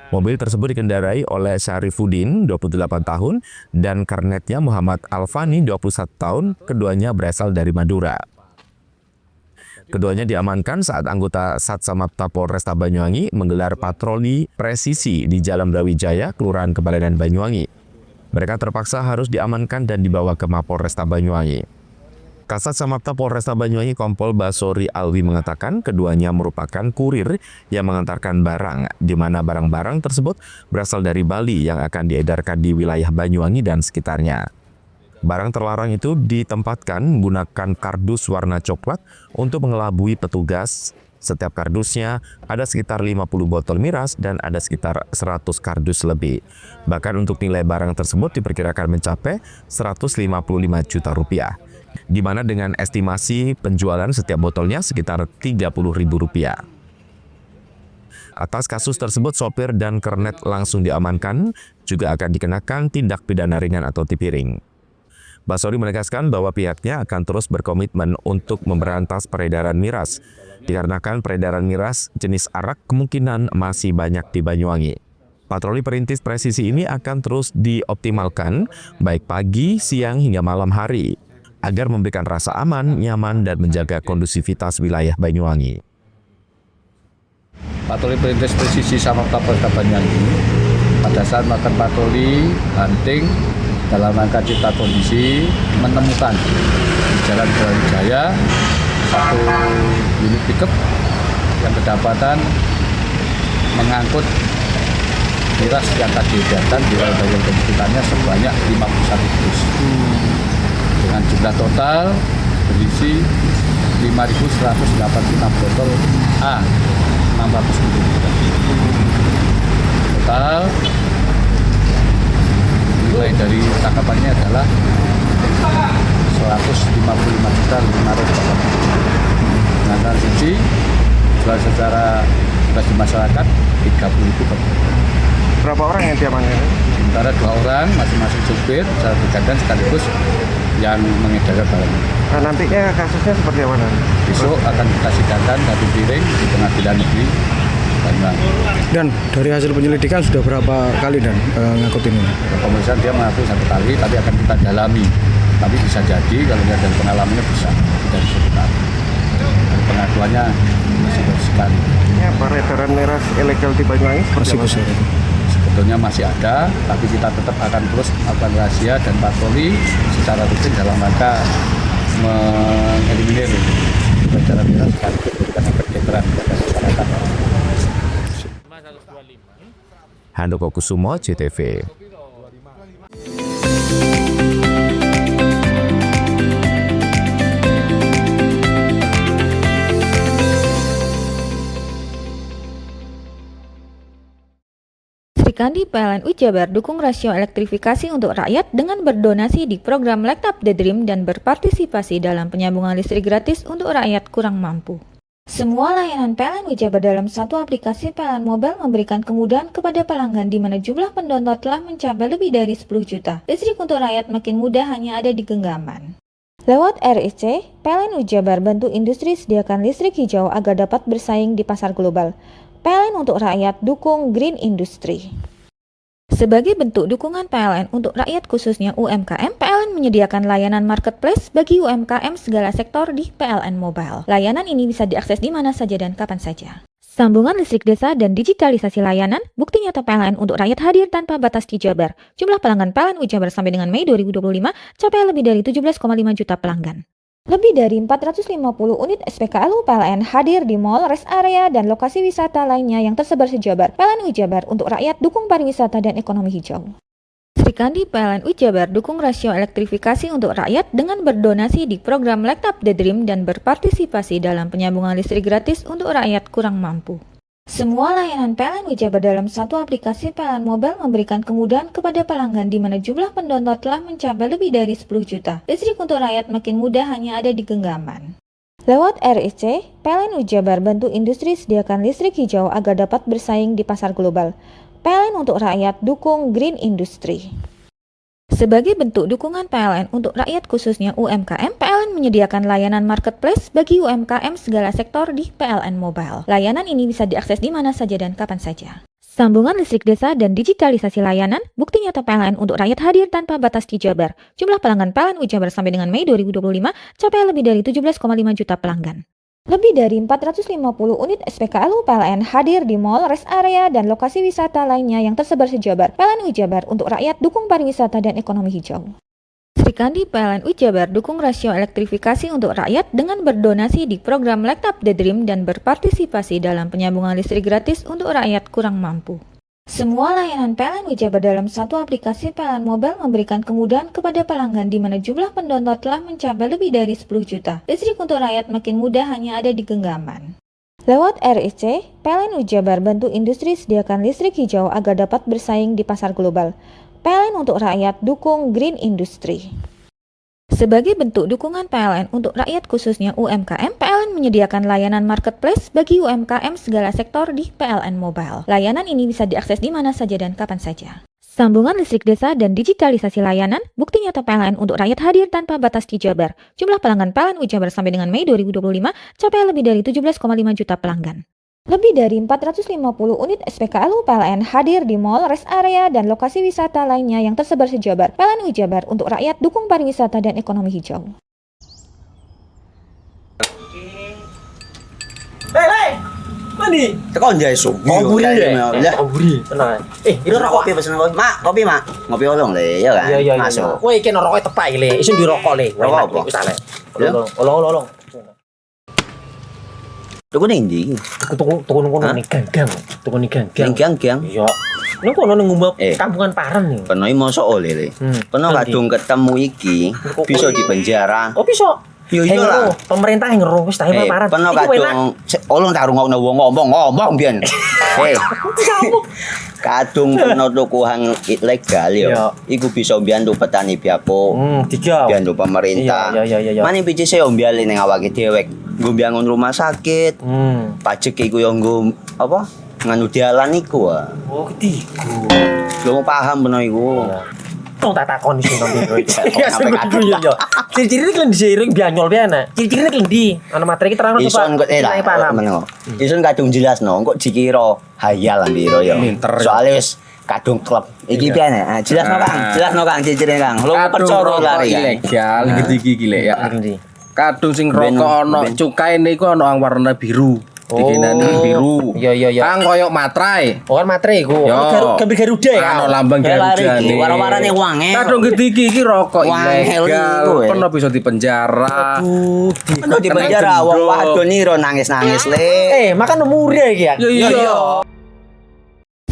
Mobil tersebut dikendarai oleh Syarifuddin, 28 tahun, dan karnetnya Muhammad Alfani, 21 tahun, keduanya berasal dari Madura. Keduanya diamankan saat anggota Satsamapta Polresta Banyuwangi menggelar patroli presisi di Jalan Brawijaya, Kelurahan Kebaledan Banyuwangi. Mereka terpaksa harus diamankan dan dibawa ke Mapolresta Banyuwangi. Kasat Samapta Polresta Banyuwangi Kompol Basori Alwi mengatakan keduanya merupakan kurir yang mengantarkan barang, di mana barang-barang tersebut berasal dari Bali yang akan diedarkan di wilayah Banyuwangi dan sekitarnya. Barang terlarang itu ditempatkan menggunakan kardus warna coklat untuk mengelabui petugas. Setiap kardusnya ada sekitar 50 botol miras dan ada sekitar 100 kardus lebih. Bahkan untuk nilai barang tersebut diperkirakan mencapai 155 juta rupiah. Di mana dengan estimasi penjualan setiap botolnya sekitar Rp30.000. Atas kasus tersebut, sopir dan kernet langsung diamankan, juga akan dikenakan tindak pidana ringan atau tipiring. Basori menegaskan bahwa pihaknya akan terus berkomitmen untuk memberantas peredaran miras, dikarenakan peredaran miras jenis arak kemungkinan masih banyak di Banyuwangi. Patroli perintis presisi ini akan terus dioptimalkan, baik pagi, siang, hingga malam hari, agar memberikan rasa aman, nyaman, dan menjaga kondusivitas wilayah Banyuwangi. Patroli perintis presisi Samapta Polresta Banyuwangi pada saat melakukan patroli hunting dalam rangka cipta kondisi menemukan di Jalan Brawijaya satu unit pickup yang kedapatan mengangkut miras yang akan diedarkan di wilayah kebutuhannya sebanyak 51 dus dengan jumlah total berisi 5.185 botol A 600 ml. Total nilai dari tangkapannya adalah 155.500.000. Dengan transisi jual secara bebas di masyarakat 30.000 per. Berapa orang yang diamankan? Sementara 2 orang masing-masing supir secara bergantian sekaligus yang mengedarkan barang. Nah, nantinya kasusnya seperti apa? Besok akan kita sidangkan satu piring di Pengadilan Negeri Banyuwangi. Dan dari hasil penyelidikan sudah berapa kali dan ngangkut ini? Pemeriksaan dia mengaku 1 kali, tapi akan kita dalami. Tapi bisa jadi kalau dia dari pengalamannya bisa dari 1 kali. Dan pengakuannya masih sekali. Ini peredaran miras ilegal di Banyuwangi seperti apa? Sebetulnya masih ada, tapi kita tetap akan terus melakukan rahasia dan patroli secara rutin dalam rangka mengeliminir peredaran miras sekaligus memberikan efek deteran kepada masyarakat. Handoko Kusumo, CTV. Srikandi PLNU Jabar dukung rasio elektrifikasi untuk rakyat dengan berdonasi di program Light Up the Dream dan berpartisipasi dalam penyambungan listrik gratis untuk rakyat kurang mampu. Semua layanan PLNU Jabar dalam satu aplikasi PLN Mobile memberikan kemudahan kepada pelanggan di mana jumlah pendownload telah mencapai lebih dari 10 juta. Listrik untuk rakyat makin mudah hanya ada di genggaman. Lewat RIC, PLNU Jabar bantu industri sediakan listrik hijau agar dapat bersaing di pasar global. PLN untuk rakyat dukung Green Industry. Sebagai bentuk dukungan PLN untuk rakyat khususnya UMKM, PLN menyediakan layanan marketplace bagi UMKM segala sektor di PLN Mobile. Layanan ini bisa diakses di mana saja dan kapan saja. Sambungan listrik desa dan digitalisasi layanan, bukti nyata PLN untuk rakyat hadir tanpa batas di Jabar. Jumlah pelanggan PLN Jabar sampai dengan Mei 2025 capai lebih dari 17,5 juta pelanggan. Lebih dari 450 unit SPKLU PLN hadir di mall, rest area, dan lokasi wisata lainnya yang tersebar se-Jabar. PLN Jabar untuk rakyat dukung pariwisata dan ekonomi hijau. Srikandi PLN Jabar dukung rasio elektrifikasi untuk rakyat dengan berdonasi di program Light Up the Dream dan berpartisipasi dalam penyambungan listrik gratis untuk rakyat kurang mampu. Semua layanan PLN Jabar dalam satu aplikasi PLN Mobile memberikan kemudahan kepada pelanggan di mana jumlah pendownload telah mencapai lebih dari 10 juta. Listrik untuk rakyat makin mudah hanya ada di genggaman. Lewat RIC, PLN Jabar bantu industri sediakan listrik hijau agar dapat bersaing di pasar global. PLN untuk rakyat dukung Green Industry. Sebagai bentuk dukungan PLN untuk rakyat khususnya UMKM, PLN menyediakan layanan marketplace bagi UMKM segala sektor di PLN Mobile. Layanan ini bisa diakses di mana saja dan kapan saja. Sambungan listrik desa dan digitalisasi layanan, bukti nyata PLN untuk rakyat hadir tanpa batas di Jabar. Jumlah pelanggan PLN Jabar sampai dengan Mei 2025 capai lebih dari 17,5 juta pelanggan. Lebih dari 450 unit SPKLU PLN hadir di mall, rest area, dan lokasi wisata lainnya yang tersebar se-Jabar. PLN Jabar untuk rakyat dukung pariwisata dan ekonomi hijau. Srikandi PLN Jabar dukung rasio elektrifikasi untuk rakyat dengan berdonasi di program Light Up the Dream dan berpartisipasi dalam penyambungan listrik gratis untuk rakyat kurang mampu. Semua layanan PLN Jabar dalam satu aplikasi PLN Mobile memberikan kemudahan kepada pelanggan di mana jumlah pendownload telah mencapai lebih dari 10 juta. Listrik untuk rakyat makin mudah hanya ada di genggaman. Lewat RIC, PLN Jabar bantu industri sediakan listrik hijau agar dapat bersaing di pasar global. PLN untuk rakyat dukung Green Industry. Sebagai bentuk dukungan PLN untuk rakyat khususnya UMKM, PLN menyediakan layanan marketplace bagi UMKM segala sektor di PLN Mobile. Layanan ini bisa diakses di mana saja dan kapan saja. Sambungan listrik desa dan digitalisasi layanan, bukti nyata PLN untuk rakyat hadir tanpa batas di Jabar. Jumlah pelanggan PLN Jabar sampai dengan Mei 2025 capai lebih dari 17,5 juta pelanggan. Lebih dari 450 unit SPKLU PLN hadir di mall, rest area, dan lokasi wisata lainnya yang tersebar se-Jabar. PLN Jabar untuk rakyat dukung pariwisata dan ekonomi hijau. Hei, mandi. Tekan jaya su. Ngomburi ya. Ngomburi, tenang. Ini rokok. Kopi pesen kopi. Mak, kopi mak. Ngopi olong le, ya kan? Iya. Masuk. Woi, kena rokok tepak le. Isun dirokok le. Rokok apa? Wis ale. Olong. Tuku ning ndi? Tuku ngono ning gang. Tuku ning gang. Gang. Iya. Ning kono ning ngumap kampungan Paren nih. Kena iki mosok oleh le. Kena kadung ketemu iki bisa dipenjara. Oh, bisa. Yo iya lah. Pemerintah yang ngeru wis tahe Paren. Kena kadung olong tak rungokno wong ngomong biyen. Kadung kena tuku hang ilegal yo. Iku bisa mbiyantu petani biako. Mbiyantu pemerintah. Iya. Mane pici se mbiali ning awake dhewek. Nggo mbiangun rumah sakit. Pajak iku yo nggo apa? Nganu dalan iku. Oh, ketiku. Lu paham bener iku. Tong tak takon sing nang biro iki. Ya sebenarnya yo. Ciri-ciri iki diseiring bianyol piye Ciri-ciri iki ndi? Ana materi iki terang to Pak. Isun kadung jelasno, kok dikira hayal biro yo. Soale wis kadung klub. Iki piye nek? Jelasno Kang, jelasno Kang ciri-cirine Kang. Lu percaya lari ilegal iki lek ya. Kadung sing rokok ana cukae niku ana warna biru. Dikenani biru. Iya. Kang koyo matrai. Oh kan materi iku. Gambar Garuda ya. Ano lambang Garuda iki. Warna-warnane wange. Kadung iki rokok ilegal. Pernah bisa dipenjara. Pernah dipenjara wong wadon iro nangis-nangis le. Makan murah iki ya. Iya.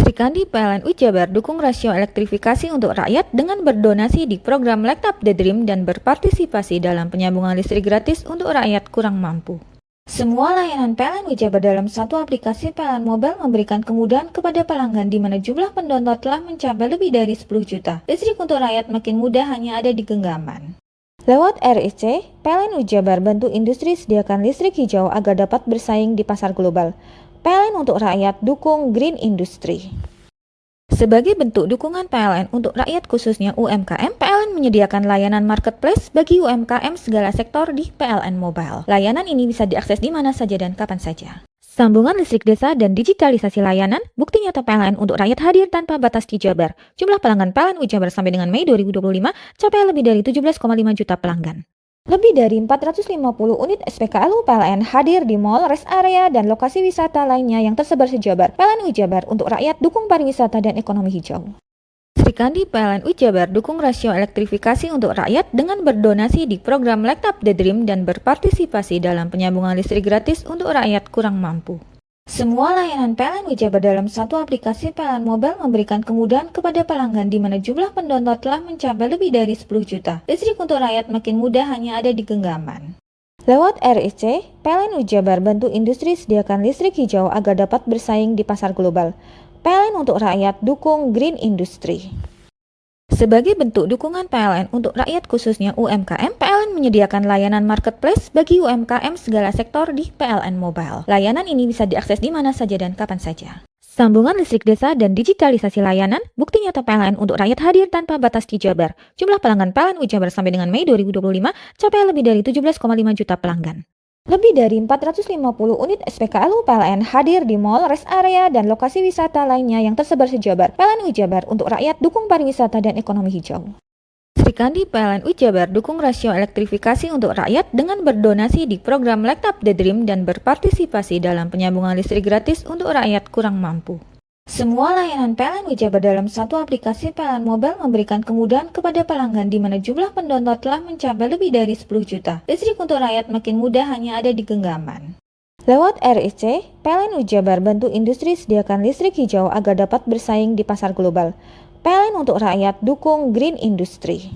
Sri Kandi PLN Jabar dukung rasio elektrifikasi untuk rakyat dengan berdonasi di program Light Up the Dream dan berpartisipasi dalam penyambungan listrik gratis untuk rakyat kurang mampu. Semua layanan PLN Jabar dalam satu aplikasi PLN Mobile memberikan kemudahan kepada pelanggan di mana jumlah pendownload telah mencapai lebih dari 10 juta. Listrik untuk rakyat makin mudah hanya ada di genggaman. Lewat RIC, PLN Jabar bantu industri sediakan listrik hijau agar dapat bersaing di pasar global. PLN untuk rakyat dukung Green Industry. Sebagai bentuk dukungan PLN untuk rakyat khususnya UMKM, PLN menyediakan layanan marketplace bagi UMKM segala sektor di PLN Mobile. Layanan ini bisa diakses di mana saja dan kapan saja. Sambungan listrik desa dan digitalisasi layanan, bukti nyata PLN untuk rakyat hadir tanpa batas di Jabar. Jumlah pelanggan PLN Jabar sampai dengan Mei 2025 capai lebih dari 17,5 juta pelanggan. Lebih dari 450 unit SPKLU PLN hadir di mall, rest area, dan lokasi wisata lainnya yang tersebar se-Jabar. PLN Jabar untuk rakyat dukung pariwisata dan ekonomi hijau. Sri Kandi PLN Jabar dukung rasio elektrifikasi untuk rakyat dengan berdonasi di program Light Up the Dream dan berpartisipasi dalam penyambungan listrik gratis untuk rakyat kurang mampu. Semua layanan PLN Jabar dalam satu aplikasi PLN Mobile memberikan kemudahan kepada pelanggan di mana jumlah pendownload telah mencapai lebih dari 10 juta. Listrik untuk rakyat makin mudah hanya ada di genggaman. Lewat RIC, PLN Jabar bantu industri sediakan listrik hijau agar dapat bersaing di pasar global. PLN untuk rakyat dukung Green Industry. Sebagai bentuk dukungan PLN untuk rakyat khususnya UMKM, PLN menyediakan layanan marketplace bagi UMKM segala sektor di PLN Mobile. Layanan ini bisa diakses di mana saja dan kapan saja. Sambungan listrik desa dan digitalisasi layanan, bukti nyata PLN untuk rakyat hadir tanpa batas di Jabar. Jumlah pelanggan PLN Jabar sampai dengan Mei 2025 capai lebih dari 17,5 juta pelanggan. Lebih dari 450 unit SPKLU PLN hadir di mall, rest area, dan lokasi wisata lainnya yang tersebar se-Jabar. PLN Jabar untuk rakyat dukung pariwisata dan ekonomi hijau. Sri Kandi PLN Jabar dukung rasio elektrifikasi untuk rakyat dengan berdonasi di program Light Up the Dream dan berpartisipasi dalam penyambungan listrik gratis untuk rakyat kurang mampu. Semua layanan PLN Jabar dalam satu aplikasi PLN Mobile memberikan kemudahan kepada pelanggan di mana jumlah pendownload telah mencapai lebih dari 10 juta. Listrik untuk rakyat makin mudah hanya ada di genggaman. Lewat RIC, PLN Jabar bantu industri sediakan listrik hijau agar dapat bersaing di pasar global. PLN untuk rakyat dukung Green Industry.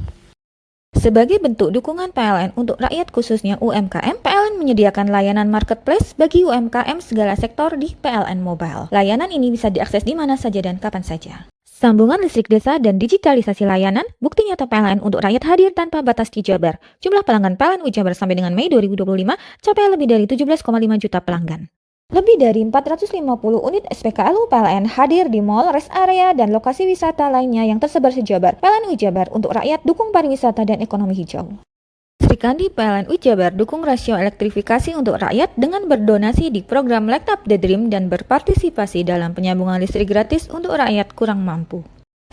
Sebagai bentuk dukungan PLN untuk rakyat khususnya UMKM, PLN menyediakan layanan marketplace bagi UMKM segala sektor di PLN Mobile. Layanan ini bisa diakses di mana saja dan kapan saja. Sambungan listrik desa dan digitalisasi layanan, bukti nyata PLN untuk rakyat hadir tanpa batas di Jabar. Jumlah pelanggan PLN Jabar sampai dengan Mei 2025 capai lebih dari 17,5 juta pelanggan. Lebih dari 450 unit SPKLU PLN hadir di mall, rest area, dan lokasi wisata lainnya yang tersebar se-Jabar. PLN Jabar untuk rakyat dukung pariwisata dan ekonomi hijau. Sri Kandi PLN Jabar dukung rasio elektrifikasi untuk rakyat dengan berdonasi di program Light Up the Dream dan berpartisipasi dalam penyambungan listrik gratis untuk rakyat kurang mampu.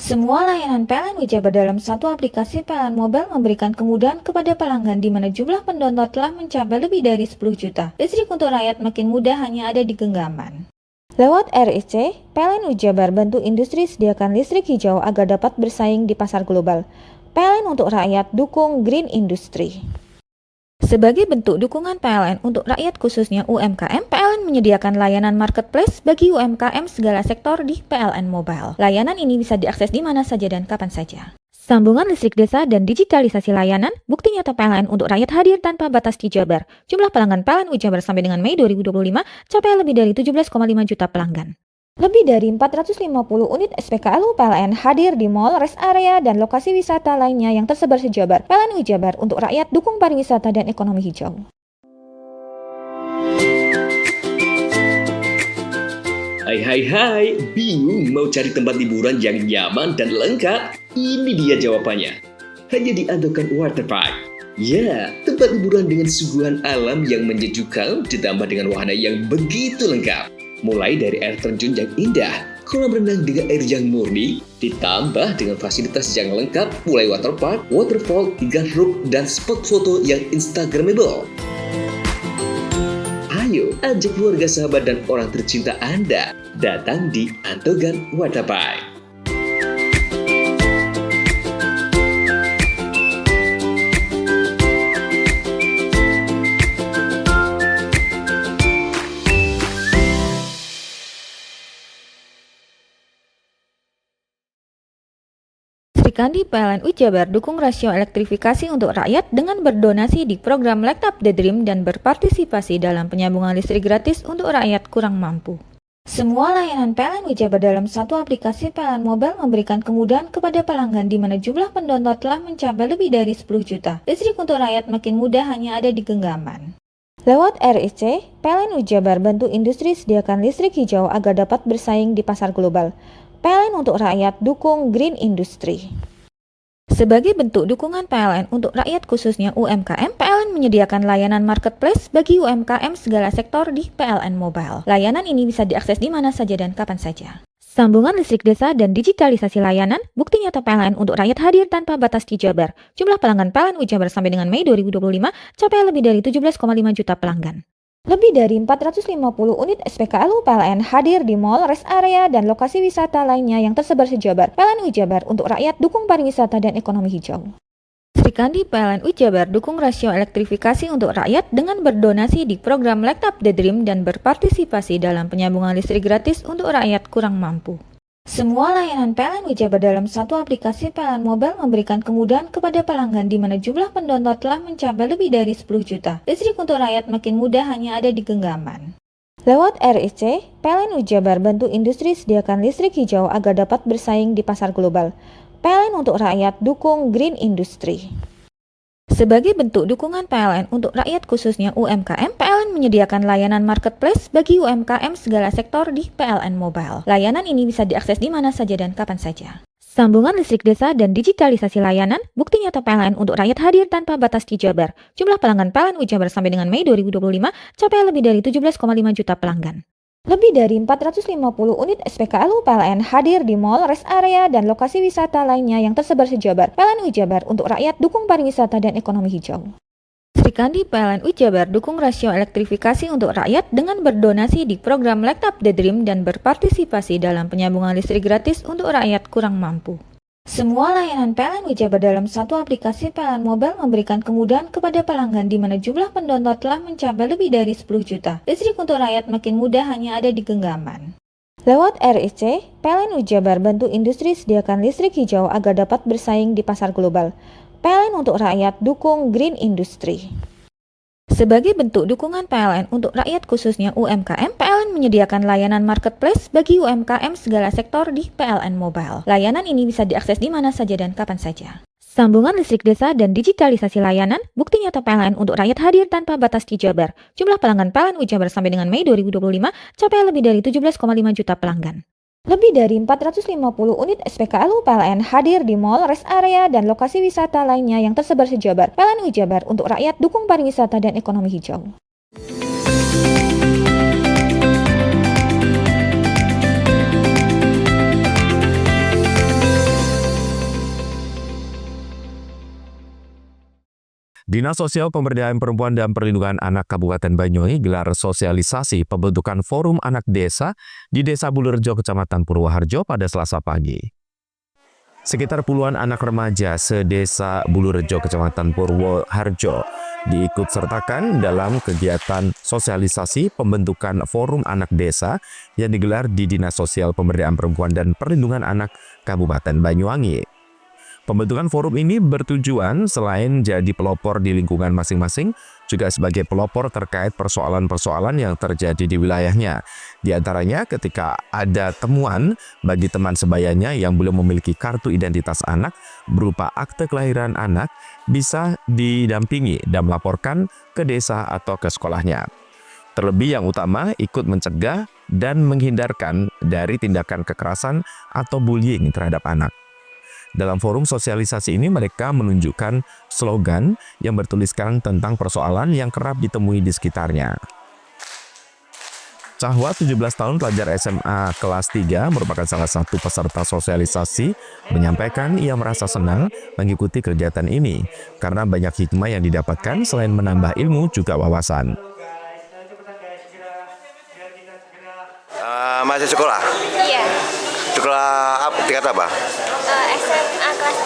Semua layanan PLN Jabar dalam satu aplikasi PLN Mobile memberikan kemudahan kepada pelanggan di mana jumlah pendownload telah mencapai lebih dari 10 juta. Listrik untuk rakyat makin mudah hanya ada di genggaman. Lewat RIC, PLN Jabar bantu industri sediakan listrik hijau agar dapat bersaing di pasar global. PLN untuk rakyat dukung Green Industry. Sebagai bentuk dukungan PLN untuk rakyat khususnya UMKM, PLN menyediakan layanan marketplace bagi UMKM segala sektor di PLN Mobile. Layanan ini bisa diakses di mana saja dan kapan saja. Sambungan listrik desa dan digitalisasi layanan, bukti nyata PLN untuk rakyat hadir tanpa batas di Jabar. Jumlah pelanggan PLN Jabar sampai dengan Mei 2025 capai lebih dari 17,5 juta pelanggan. Lebih dari 450 unit SPKLU PLN hadir di mall, rest area, dan lokasi wisata lainnya yang tersebar se-Jabar. PLN Jabar untuk rakyat dukung pariwisata dan ekonomi hijau. Hai, bingung mau cari tempat liburan yang nyaman dan lengkap? Ini dia jawabannya. Hanya di Andokan Waterpark. Ya, tempat liburan dengan suguhan alam yang menyejukkan ditambah dengan wahana yang begitu lengkap. Mulai dari air terjun yang indah, kolam renang dengan air yang murni, ditambah dengan fasilitas yang lengkap mulai waterpark, waterfall, hingga roof dan spot foto yang instagramable. Ayo, ajak keluarga, sahabat, dan orang tercinta Anda datang di Andokan Waterpark. Sri Kandi PLNU Jabar dukung rasio elektrifikasi untuk rakyat dengan berdonasi di program Light Up the Dream dan berpartisipasi dalam penyambungan listrik gratis untuk rakyat kurang mampu. Semua layanan PLNU Jabar dalam satu aplikasi PLN Mobile memberikan kemudahan kepada pelanggan di mana jumlah pendownload telah mencapai lebih dari 10 juta. Listrik untuk rakyat makin mudah hanya ada di genggaman. Lewat RIC, PLNU Jabar bantu industri sediakan listrik hijau agar dapat bersaing di pasar global. PLN untuk rakyat dukung Green Industry. Sebagai bentuk dukungan PLN untuk rakyat khususnya UMKM, PLN menyediakan layanan marketplace bagi UMKM segala sektor di PLN Mobile. Layanan ini bisa diakses di mana saja dan kapan saja. Sambungan listrik desa dan digitalisasi layanan, bukti nyata PLN untuk rakyat hadir tanpa batas di Jabar. Jumlah pelanggan PLN Jabar sampai dengan Mei 2025 capai lebih dari 17,5 juta pelanggan. Lebih dari 450 unit SPKLU PLN hadir di mall, rest area, dan lokasi wisata lainnya yang tersebar se-Jabar. PLNU Jabar untuk rakyat dukung pariwisata dan ekonomi hijau. Sri Kandi PLNU Jabar dukung rasio elektrifikasi untuk rakyat dengan berdonasi di program Light Up the Dream dan berpartisipasi dalam penyambungan listrik gratis untuk rakyat kurang mampu. Semua layanan PLNU Jabar dalam satu aplikasi PLN Mobile memberikan kemudahan kepada pelanggan di mana jumlah pendownload telah mencapai lebih dari 10 juta. Listrik untuk rakyat makin mudah hanya ada di genggaman. Lewat RIC, PLNU Jabar bantu industri sediakan listrik hijau agar dapat bersaing di pasar global. PLN untuk rakyat dukung Green Industry. Sebagai bentuk dukungan PLN untuk rakyat khususnya UMKM, PLN menyediakan layanan marketplace bagi UMKM segala sektor di PLN Mobile. Layanan ini bisa diakses di mana saja dan kapan saja. Sambungan listrik desa dan digitalisasi layanan, bukti nyata PLN untuk rakyat hadir tanpa batas di Jabar. Jumlah pelanggan PLNU Jabar sampai dengan Mei 2025 capai lebih dari 17,5 juta pelanggan. Lebih dari 450 unit SPKLU PLN hadir di mall, rest area, dan lokasi wisata lainnya yang tersebar se-Jabar. PLNU Jabar untuk rakyat dukung pariwisata dan ekonomi hijau. Sri Kandi PLNU Jabar dukung rasio elektrifikasi untuk rakyat dengan berdonasi di program Light Up the Dream dan berpartisipasi dalam penyambungan listrik gratis untuk rakyat kurang mampu. Semua layanan PLNU Jabar dalam satu aplikasi PLN Mobile memberikan kemudahan kepada pelanggan di mana jumlah pendownload telah mencapai lebih dari 10 juta. Listrik untuk rakyat makin mudah hanya ada di genggaman. Lewat RIC, PLNU Jabar bantu industri sediakan listrik hijau agar dapat bersaing di pasar global. PLN untuk rakyat dukung Green Industry. Sebagai bentuk dukungan PLN untuk rakyat khususnya UMKM, PLN menyediakan layanan marketplace bagi UMKM segala sektor di PLN Mobile. Layanan ini bisa diakses di mana saja dan kapan saja. Sambungan listrik desa dan digitalisasi layanan, bukti nyata PLN untuk rakyat hadir tanpa batas di Jabar. Jumlah pelanggan PLNU Jabar sampai dengan Mei 2025 capai lebih dari 17,5 juta pelanggan. Lebih dari 450 unit SPKLU PLN hadir di mall, rest area, dan lokasi wisata lainnya yang tersebar se-Jabar. PLNU Jabar untuk rakyat dukung pariwisata dan ekonomi hijau. Dinas Sosial Pemberdayaan Perempuan dan Perlindungan Anak Kabupaten Banyuwangi gelar sosialisasi pembentukan Forum Anak Desa di Desa Bulurjo, Kecamatan Purwoharjo pada Selasa pagi. Sekitar puluhan anak remaja se-Desa Bulurjo, Kecamatan Purwoharjo diikut sertakan dalam kegiatan sosialisasi pembentukan Forum Anak Desa yang digelar di Dinas Sosial Pemberdayaan Perempuan dan Perlindungan Anak Kabupaten Banyuwangi. Pembentukan forum ini bertujuan selain jadi pelopor di lingkungan masing-masing, juga sebagai pelopor terkait persoalan-persoalan yang terjadi di wilayahnya. Di antaranya ketika ada temuan bagi teman sebayanya yang belum memiliki kartu identitas anak berupa akte kelahiran anak, bisa didampingi dan melaporkan ke desa atau ke sekolahnya. Terlebih yang utama ikut mencegah dan menghindarkan dari tindakan kekerasan atau bullying terhadap anak. Dalam forum sosialisasi ini mereka menunjukkan slogan yang bertuliskan tentang persoalan yang kerap ditemui di sekitarnya. Cahwa, 17 tahun, pelajar SMA kelas 3, merupakan salah satu peserta sosialisasi, menyampaikan ia merasa senang mengikuti kegiatan ini karena banyak hikmah yang didapatkan selain menambah ilmu juga wawasan. Masih sekolah? Iya. Sekolah tingkat apa? SMA kelas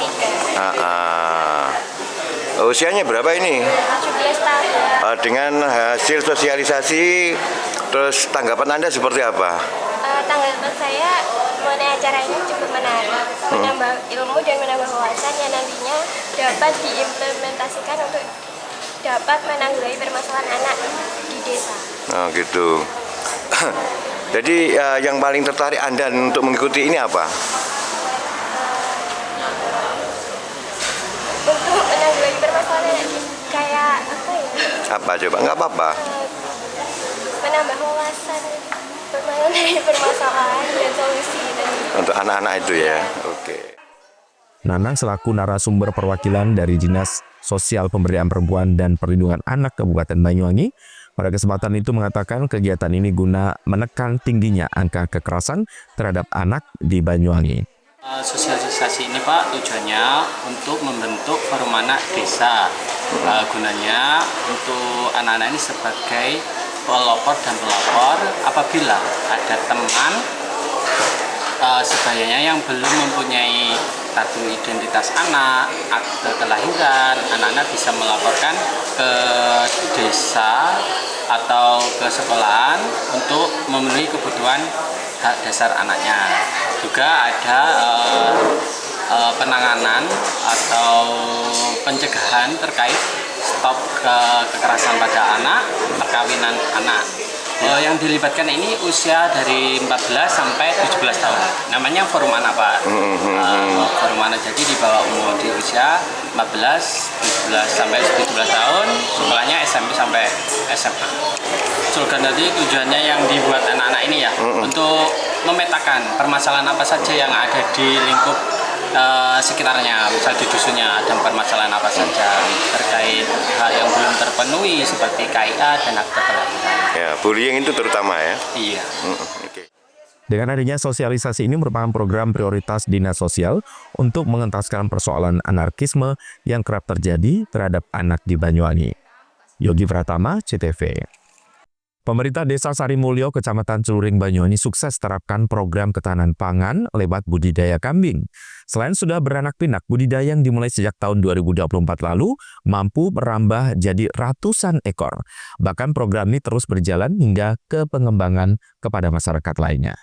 3. Usianya berapa ini? 17 tahun. Dengan hasil sosialisasi, terus tanggapan Anda seperti apa? Tanggapan saya mengenai acara ini cukup menarik, menambah ilmu dan menambah wawasan yang nantinya dapat diimplementasikan untuk dapat menanggulangi permasalahan anak di desa. Oh gitu. Jadi yang paling tertarik Anda untuk mengikuti ini apa? Untuk menanggulangi permasalahan kayak apa ya? Apa coba? Nggak apa-apa. Menambah wawasan mengenai permasalahan dan solusi. Untuk anak-anak itu ya. Oke. Nanang selaku narasumber perwakilan dari Dinas Sosial Pemberdayaan Perempuan dan Perlindungan Anak Kabupaten Banyuwangi pada kesempatan itu mengatakan kegiatan ini guna menekan tingginya angka kekerasan terhadap anak di Banyuwangi. Sosialisasi ini Pak tujuannya untuk membentuk forum anak desa. Gunanya untuk anak-anak ini sebagai pelopor dan pelapor apabila ada teman sebayanya yang belum mempunyai kartu identitas anak, akte kelahiran, anak-anak bisa melaporkan ke desa atau ke sekolahan untuk memenuhi kebutuhan hak dasar anaknya. Juga ada penanganan atau pencegahan terkait stop kekerasan pada anak, perkawinan anak. Yang dilibatkan ini usia dari 14 sampai 17 tahun. Namanya forum anak Pak. Forum anak jadi di bawah umur di usia 14, 17 sampai 17 tahun. Sekolahnya SMP sampai SMA. Slogan tadi tujuannya yang dibuat anak-anak ini ya untuk memetakan permasalahan apa saja yang ada di lingkup sekitarnya, misal di dusunnya ada permasalahan apa saja terkait hal yang belum terpenuhi seperti KIA dan akte kelahiran. Ya, bullying itu terutama ya. Iya. Oke. Dengan adanya sosialisasi ini merupakan program prioritas Dinas Sosial untuk mengentaskan persoalan anarkisme yang kerap terjadi terhadap anak di Banyuwangi. Yogi Pratama, CTV. Pemerintah Desa Sarimulyo, Kecamatan Celuring, Banyuwangi sukses terapkan program ketahanan pangan lewat budidaya kambing. Selain sudah beranak pinak, budidaya yang dimulai sejak tahun 2024 lalu mampu merambah jadi ratusan ekor. Bahkan program ini terus berjalan hingga ke pengembangan kepada masyarakat lainnya.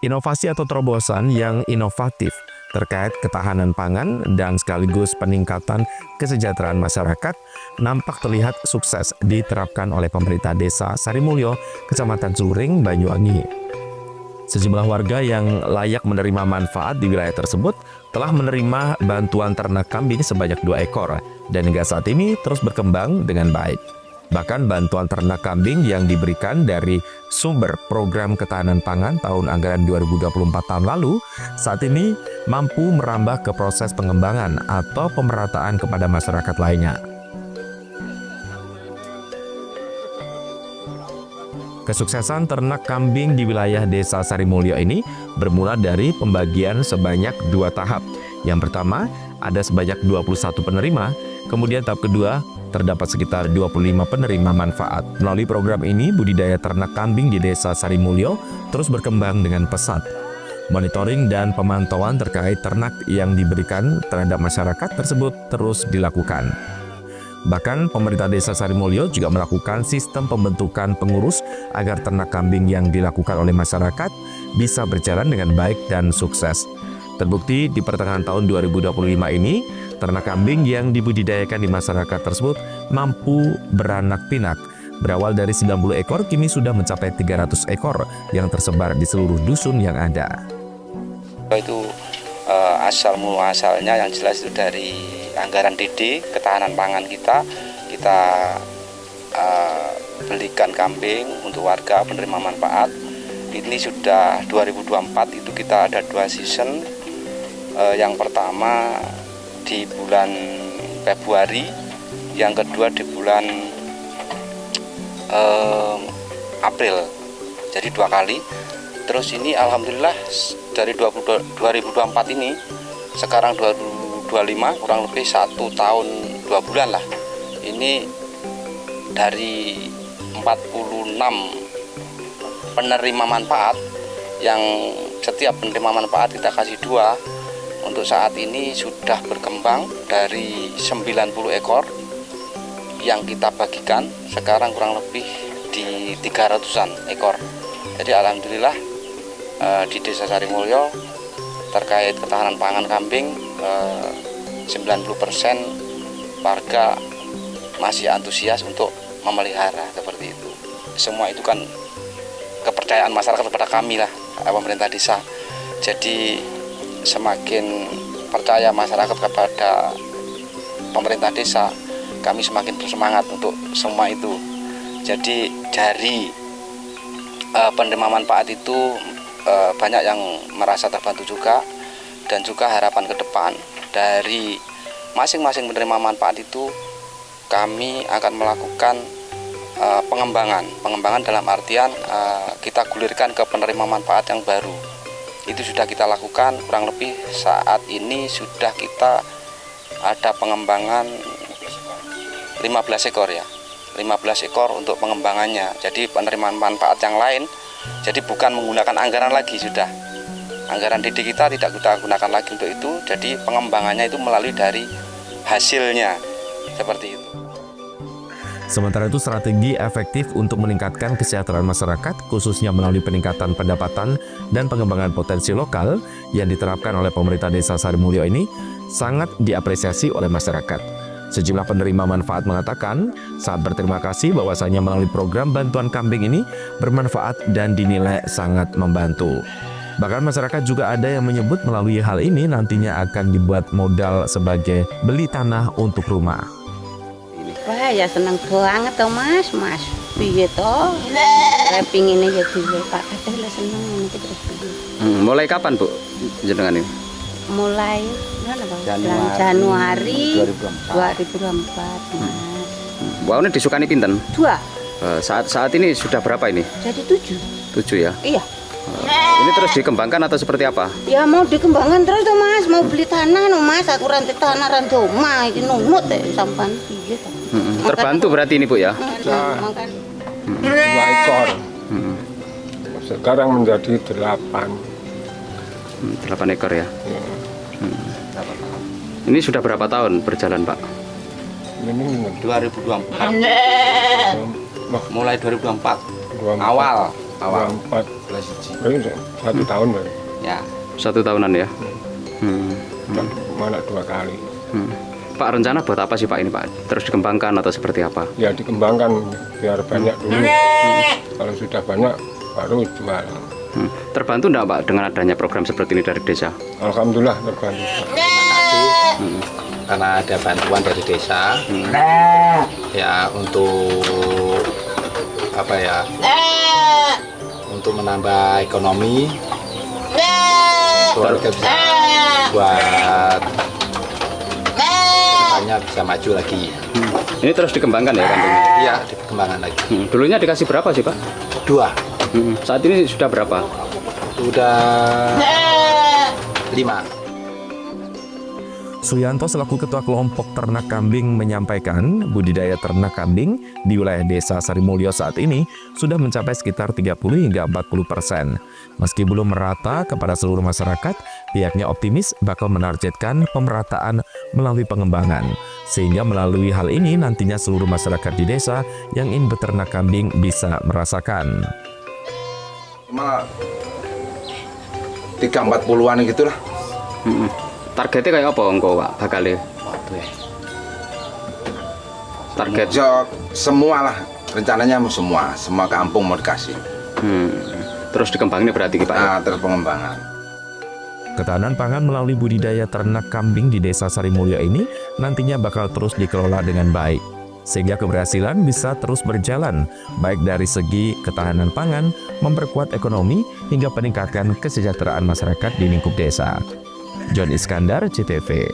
Inovasi atau terobosan yang inovatif terkait ketahanan pangan dan sekaligus peningkatan kesejahteraan masyarakat nampak terlihat sukses diterapkan oleh pemerintah Desa Sarimulyo, Kecamatan Celuring, Banyuwangi. Sejumlah warga yang layak menerima manfaat di wilayah tersebut telah menerima bantuan ternak kambing sebanyak 2 ekor dan hingga saat ini terus berkembang dengan baik. Bahkan bantuan ternak kambing yang diberikan dari sumber program ketahanan pangan tahun anggaran 2024 tahun lalu saat ini mampu merambah ke proses pengembangan atau pemerataan kepada masyarakat lainnya. Kesuksesan ternak kambing di wilayah Desa Sarimulyo ini bermula dari pembagian sebanyak 2 tahap. Yang pertama, ada sebanyak 21 penerima, kemudian tahap kedua, terdapat sekitar 25 penerima manfaat. Melalui program ini, budidaya ternak kambing di Desa Sarimulyo terus berkembang dengan pesat. Monitoring dan pemantauan terkait ternak yang diberikan terhadap masyarakat tersebut terus dilakukan. Bahkan pemerintah Desa Sarimulyo juga melakukan sistem pembentukan pengurus agar ternak kambing yang dilakukan oleh masyarakat bisa berjalan dengan baik dan sukses. Terbukti di pertengahan tahun 2025 ini, ternak kambing yang dibudidayakan di masyarakat tersebut mampu beranak pinak. Berawal dari 90 ekor, kini sudah mencapai 300 ekor yang tersebar di seluruh dusun yang ada. Itu asal muasalnya yang jelas itu dari anggaran DD, ketahanan pangan kita belikan kambing untuk warga penerima manfaat. Ini sudah 2024, itu kita ada 2 season. Yang pertama di bulan Februari, yang kedua di bulan April. Jadi 2 kali. Terus ini alhamdulillah dari 2024 ini sekarang 2025, kurang lebih 1 tahun 2 bulan lah. Ini dari 46 penerima manfaat, yang setiap penerima manfaat kita kasih 2, untuk saat ini sudah berkembang dari 90 ekor yang kita bagikan, sekarang kurang lebih di 300-an ekor. Jadi alhamdulillah di Desa Sarimulyo terkait ketahanan pangan kambing 90% warga masih antusias untuk memelihara seperti itu. Semua itu kan kepercayaan masyarakat kepada kami lah, pemerintah desa. Jadi semakin percaya masyarakat kepada pemerintah desa, kami semakin bersemangat untuk semua itu. Jadi dari penerima manfaat itu banyak yang merasa terbantu juga, dan juga harapan ke depan dari masing-masing penerima manfaat itu kami akan melakukan pengembangan dalam artian kita gulirkan ke penerima manfaat yang baru. Itu sudah kita lakukan, kurang lebih saat ini sudah kita ada pengembangan 15 ekor ya, 15 ekor untuk pengembangannya. Jadi penerimaan manfaat yang lain, jadi bukan menggunakan anggaran lagi, sudah anggaran DD kita tidak kita gunakan lagi untuk itu. Jadi pengembangannya itu melalui dari hasilnya, seperti itu. Sementara itu, strategi efektif untuk meningkatkan kesejahteraan masyarakat, khususnya melalui peningkatan pendapatan dan pengembangan potensi lokal yang diterapkan oleh pemerintah Desa Sarimulyo ini sangat diapresiasi oleh masyarakat. Sejumlah penerima manfaat mengatakan saat berterima kasih bahwasanya melalui program bantuan kambing ini bermanfaat dan dinilai sangat membantu. Bahkan masyarakat juga ada yang menyebut melalui hal ini nantinya akan dibuat modal sebagai beli tanah untuk rumah. Wah ya seneng banget toh mas, piye toh? Saya pingin aja piye Pak, katanya seneng ini terus piye. Mulai kapan Bu jenengan ini? Mulai Januari 2024 mas. Wah, ini disukani pinten? 2. Saat ini sudah berapa ini? Jadi 7. 7 ya? Iya. Ini terus dikembangkan atau seperti apa? Ya mau dikembangkan terus tuh mas, mau beli tanah no mas, aku rantai tanah rantai rumah, ini nunut sampan piye toh. Terbantu berarti ini Bu ya? 2 ekor. Sekarang menjadi 8. 8 ekor ya? Ini sudah berapa tahun berjalan Pak? Ini 2024. Mulai 2024. Awal 1 tahun Pak. Ya. 1 tahunan ya? Malah 2 kali. Pak, rencana buat apa sih Pak ini Pak? Terus dikembangkan atau seperti apa? Ya dikembangkan biar banyak dulu. Kalau sudah banyak baru jual. Terbantu enggak Pak dengan adanya program seperti ini dari desa? Alhamdulillah terbantu. Karena ada bantuan dari desa ya untuk apa ya, untuk menambah ekonomi keluarga bisa buat kedepannya bisa maju lagi. Ini terus dikembangkan ya kambingnya? Iya, dikembangkan lagi. Dulunya dikasih berapa sih Pak? 2. Saat ini sudah berapa? Sudah 5. Suyanto selaku Ketua Kelompok Ternak Kambing menyampaikan budidaya ternak kambing di wilayah Desa Sarimulyo saat ini sudah mencapai sekitar 30 hingga 40%. Meski belum merata kepada seluruh masyarakat, pihaknya optimis bakal menargetkan pemerataan melalui pengembangan. Sehingga melalui hal ini nantinya seluruh masyarakat di desa yang ingin beternak kambing bisa merasakan. Cuma 30-40-an gitulah. Targetnya kayak apa engkau Pak bakal target semua lah, rencananya semua kampung mau dikasih. Terus dikembangin berarti Pak? Nah, terus pengembangan. Ketahanan pangan melalui budidaya ternak kambing di Desa Sarimulyo ini nantinya bakal terus dikelola dengan baik. sehingga keberhasilan bisa terus berjalan, baik dari segi ketahanan pangan, memperkuat ekonomi, hingga peningkatan kesejahteraan masyarakat di lingkup desa. John Iskandar, CTV.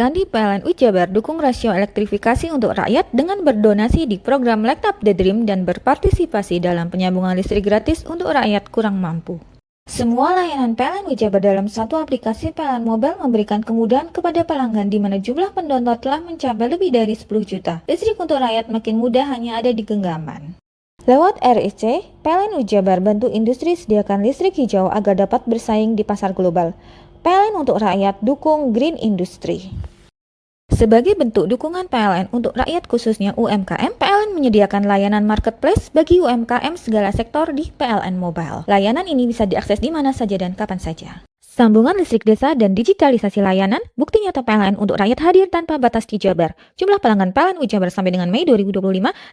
Srikandi PLNU Jabar dukung rasio elektrifikasi untuk rakyat dengan berdonasi di program Light Up the Dream dan berpartisipasi dalam penyambungan listrik gratis untuk rakyat kurang mampu. Semua layanan PLNU Jabar dalam satu aplikasi PLN Mobile memberikan kemudahan kepada pelanggan di mana jumlah pendownload telah mencapai lebih dari 10 juta. Listrik untuk rakyat makin mudah hanya ada di genggaman. Lewat RIC, PLNU Jabar bantu industri sediakan listrik hijau agar dapat bersaing di pasar global. PLN untuk rakyat dukung Green Industry. Sebagai bentuk dukungan PLN untuk rakyat khususnya UMKM, PLN menyediakan layanan marketplace bagi UMKM segala sektor di PLN Mobile. Layanan ini bisa diakses di mana saja dan kapan saja. Sambungan listrik desa dan digitalisasi layanan, bukti nyata PLN untuk rakyat hadir tanpa batas di Jabar. Jumlah pelanggan PLN Jabar sampai dengan Mei 2025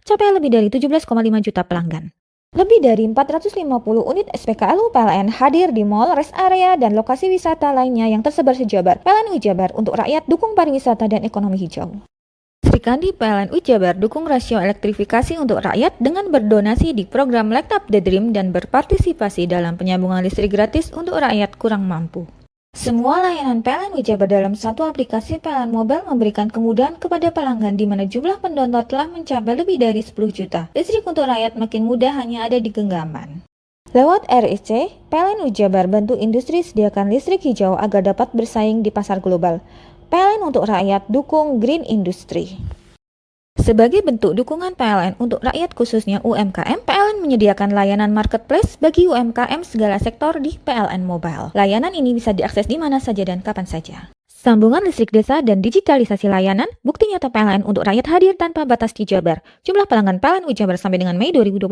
capai lebih dari 17,5 juta pelanggan. Lebih dari 450 unit SPKLU PLN hadir di mall, rest area, dan lokasi wisata lainnya yang tersebar se-Jabar. PLNU Jabar untuk rakyat dukung pariwisata dan ekonomi hijau. Srikandi PLNU Jabar dukung rasio elektrifikasi untuk rakyat dengan berdonasi di program Light Up the Dream dan berpartisipasi dalam penyambungan listrik gratis untuk rakyat kurang mampu. Semua layanan PLNU Jabar dalam satu aplikasi PLN Mobile memberikan kemudahan kepada pelanggan di mana jumlah pendownload telah mencapai lebih dari 10 juta. Listrik untuk rakyat makin mudah hanya ada di genggaman. Lewat RIC, PLNU Jabar bantu industri sediakan listrik hijau agar dapat bersaing di pasar global. PLN untuk rakyat dukung Green Industry. Sebagai bentuk dukungan PLN untuk rakyat khususnya UMKM, PLN menyediakan layanan marketplace bagi UMKM segala sektor di PLN Mobile. Layanan ini bisa diakses di mana saja dan kapan saja. Sambungan listrik desa dan digitalisasi layanan, bukti nyata PLN untuk rakyat hadir tanpa batas di Jabar. Jumlah pelanggan PLNU Jabar sampai dengan Mei 2025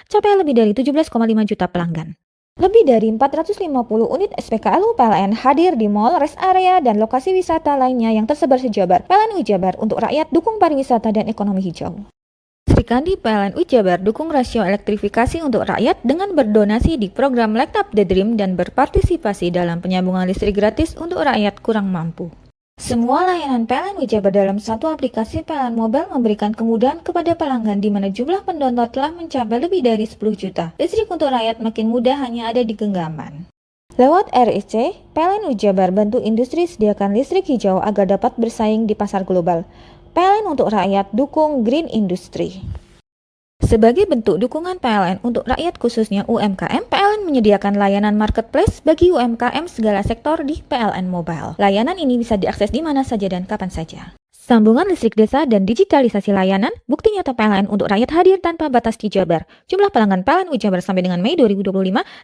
capai lebih dari 17,5 juta pelanggan. Lebih dari 450 unit SPKLU PLN hadir di mall, rest area, dan lokasi wisata lainnya yang tersebar se-Jabar. PLNU Jabar untuk rakyat dukung pariwisata dan ekonomi hijau. Srikandi PLNU Jabar dukung rasio elektrifikasi untuk rakyat dengan berdonasi di program Light Up the Dream dan berpartisipasi dalam penyambungan listrik gratis untuk rakyat kurang mampu. Semua layanan PLNU Jabar dalam satu aplikasi PLN Mobile memberikan kemudahan kepada pelanggan di mana jumlah pendownload telah mencapai lebih dari 10 juta. Listrik untuk rakyat makin mudah hanya ada di genggaman. Lewat RIC, PLNU Jabar bantu industri sediakan listrik hijau agar dapat bersaing di pasar global. PLN untuk rakyat dukung Green Industry. Sebagai bentuk dukungan PLN untuk rakyat khususnya UMKM, PLN menyediakan layanan marketplace bagi UMKM segala sektor di PLN Mobile. Layanan ini bisa diakses di mana saja dan kapan saja. Sambungan listrik desa dan digitalisasi layanan, bukti nyata PLN untuk rakyat hadir tanpa batas di Jabar. Jumlah pelanggan PLNU Jabar sampai dengan Mei 2025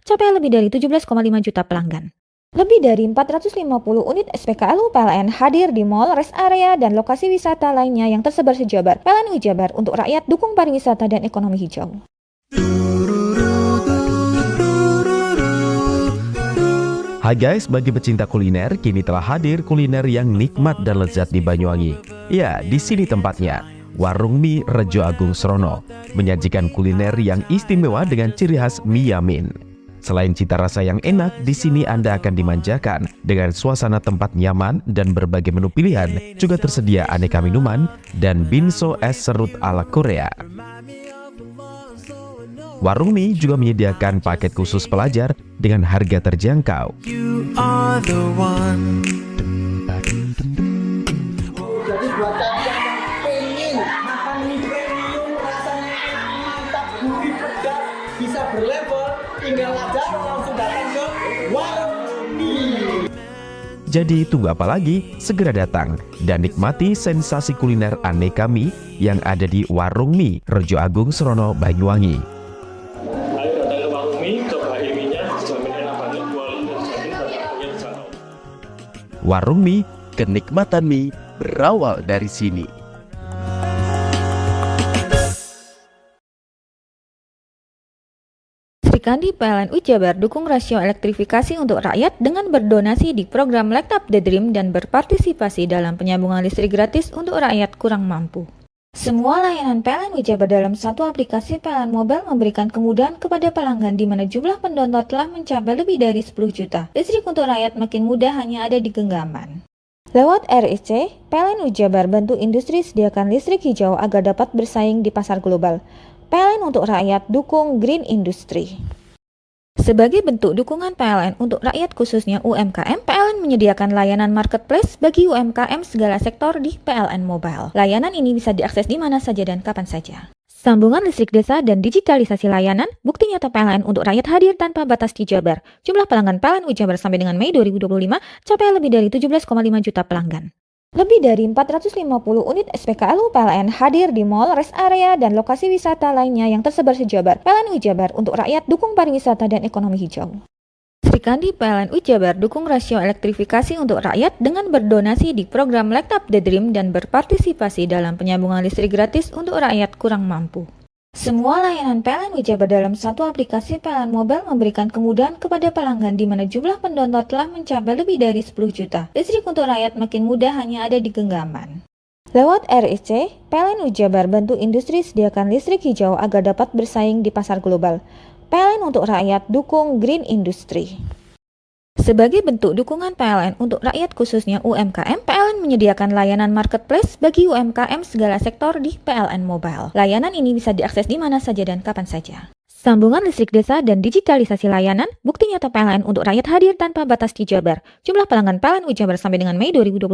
capai lebih dari 17,5 juta pelanggan. Lebih dari 450 unit SPKLU PLN hadir di mall, rest area, dan lokasi wisata lainnya yang tersebar se-Jabar. PLNU Jabar untuk rakyat dukung pariwisata dan ekonomi hijau. Hai guys, bagi pecinta kuliner, kini telah hadir kuliner yang nikmat dan lezat di Banyuwangi. Ya, di sini tempatnya. Warung Mie Rejo Agung Srono menyajikan kuliner yang istimewa dengan ciri khas mie yamin. Selain cita rasa yang enak, di sini Anda akan dimanjakan dengan suasana tempat nyaman dan berbagai menu pilihan. Juga tersedia aneka minuman dan binso es serut ala Korea. Warung Mie juga menyediakan paket khusus pelajar dengan harga terjangkau. Jadi buat kalian yang pengen makan mie premium rasanya mantap, gurih, pedas, bisa berlevel, tinggal aja langsung datang ke Warung Mie. Jadi tunggu apa lagi? Segera datang dan nikmati sensasi kuliner aneka mie yang ada di Warung Mie Rejo Agung Srono, Banyuwangi. Warung Mie, kenikmatan mie berawal dari sini. Srikandi PLNU Jabar dukung rasio elektrifikasi untuk rakyat dengan berdonasi di program Light Up the Dream dan berpartisipasi dalam penyambungan listrik gratis untuk rakyat kurang mampu. Semua layanan PLN Ujabar dalam satu aplikasi PLN Mobile memberikan kemudahan kepada pelanggan di mana jumlah pendownload telah mencapai lebih dari 10 juta. Listrik untuk rakyat makin mudah hanya ada di genggaman. Lewat RIC, PLN Ujabar bantu industri sediakan listrik hijau agar dapat bersaing di pasar global. PLN untuk rakyat dukung Green Industry. Sebagai bentuk dukungan PLN untuk rakyat khususnya UMKM, PLN menyediakan layanan marketplace bagi UMKM segala sektor di PLN Mobile. Layanan ini bisa diakses di mana saja dan kapan saja. Sambungan listrik desa dan digitalisasi layanan, bukti nyata PLN untuk rakyat hadir tanpa batas di Jabar. Jumlah pelanggan PLN Ujabar sampai dengan Mei 2025 capai lebih dari 17,5 juta pelanggan. Lebih dari 450 unit SPKLU PLN hadir di mall, rest area, dan lokasi wisata lainnya yang tersebar se-Jabar. PLN Ujabar untuk rakyat dukung pariwisata dan ekonomi hijau. Srikandi PLN Ujabar dukung rasio elektrifikasi untuk rakyat dengan berdonasi di program Light Up the Dream dan berpartisipasi dalam penyambungan listrik gratis untuk rakyat kurang mampu. Semua layanan PLN Ujabar dalam satu aplikasi PLN Mobile memberikan kemudahan kepada pelanggan di mana jumlah pendownload telah mencapai lebih dari 10 juta. Listrik untuk rakyat makin mudah hanya ada di genggaman. Lewat RIC, PLN Ujabar bantu industri sediakan listrik hijau agar dapat bersaing di pasar global. PLN untuk rakyat dukung Green Industry. Sebagai bentuk dukungan PLN untuk rakyat khususnya UMKM, PLN menyediakan layanan marketplace bagi UMKM segala sektor di PLN Mobile. Layanan ini bisa diakses di mana saja dan kapan saja. Sambungan listrik desa dan digitalisasi layanan, bukti nyata PLN untuk rakyat hadir tanpa batas di Jabar. Jumlah pelanggan PLN Ujabar sampai dengan Mei 2025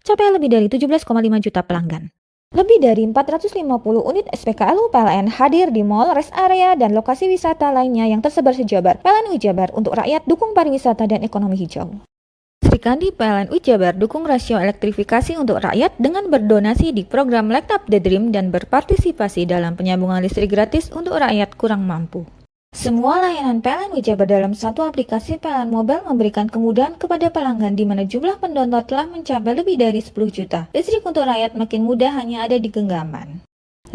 capai lebih dari 17,5 juta pelanggan. Lebih dari 450 unit SPKLU PLN hadir di mall, rest area, dan lokasi wisata lainnya yang tersebar se-Jabar. PLN Ujabar untuk rakyat dukung pariwisata dan ekonomi hijau. Srikandi PLN Ujabar dukung rasio elektrifikasi untuk rakyat dengan berdonasi di program Light Up the Dream dan berpartisipasi dalam penyambungan listrik gratis untuk rakyat kurang mampu. Semua layanan PLN Ujabar dalam satu aplikasi PLN Mobile memberikan kemudahan kepada pelanggan di mana jumlah pendownload telah mencapai lebih dari 10 juta. Listrik untuk rakyat makin mudah hanya ada di genggaman.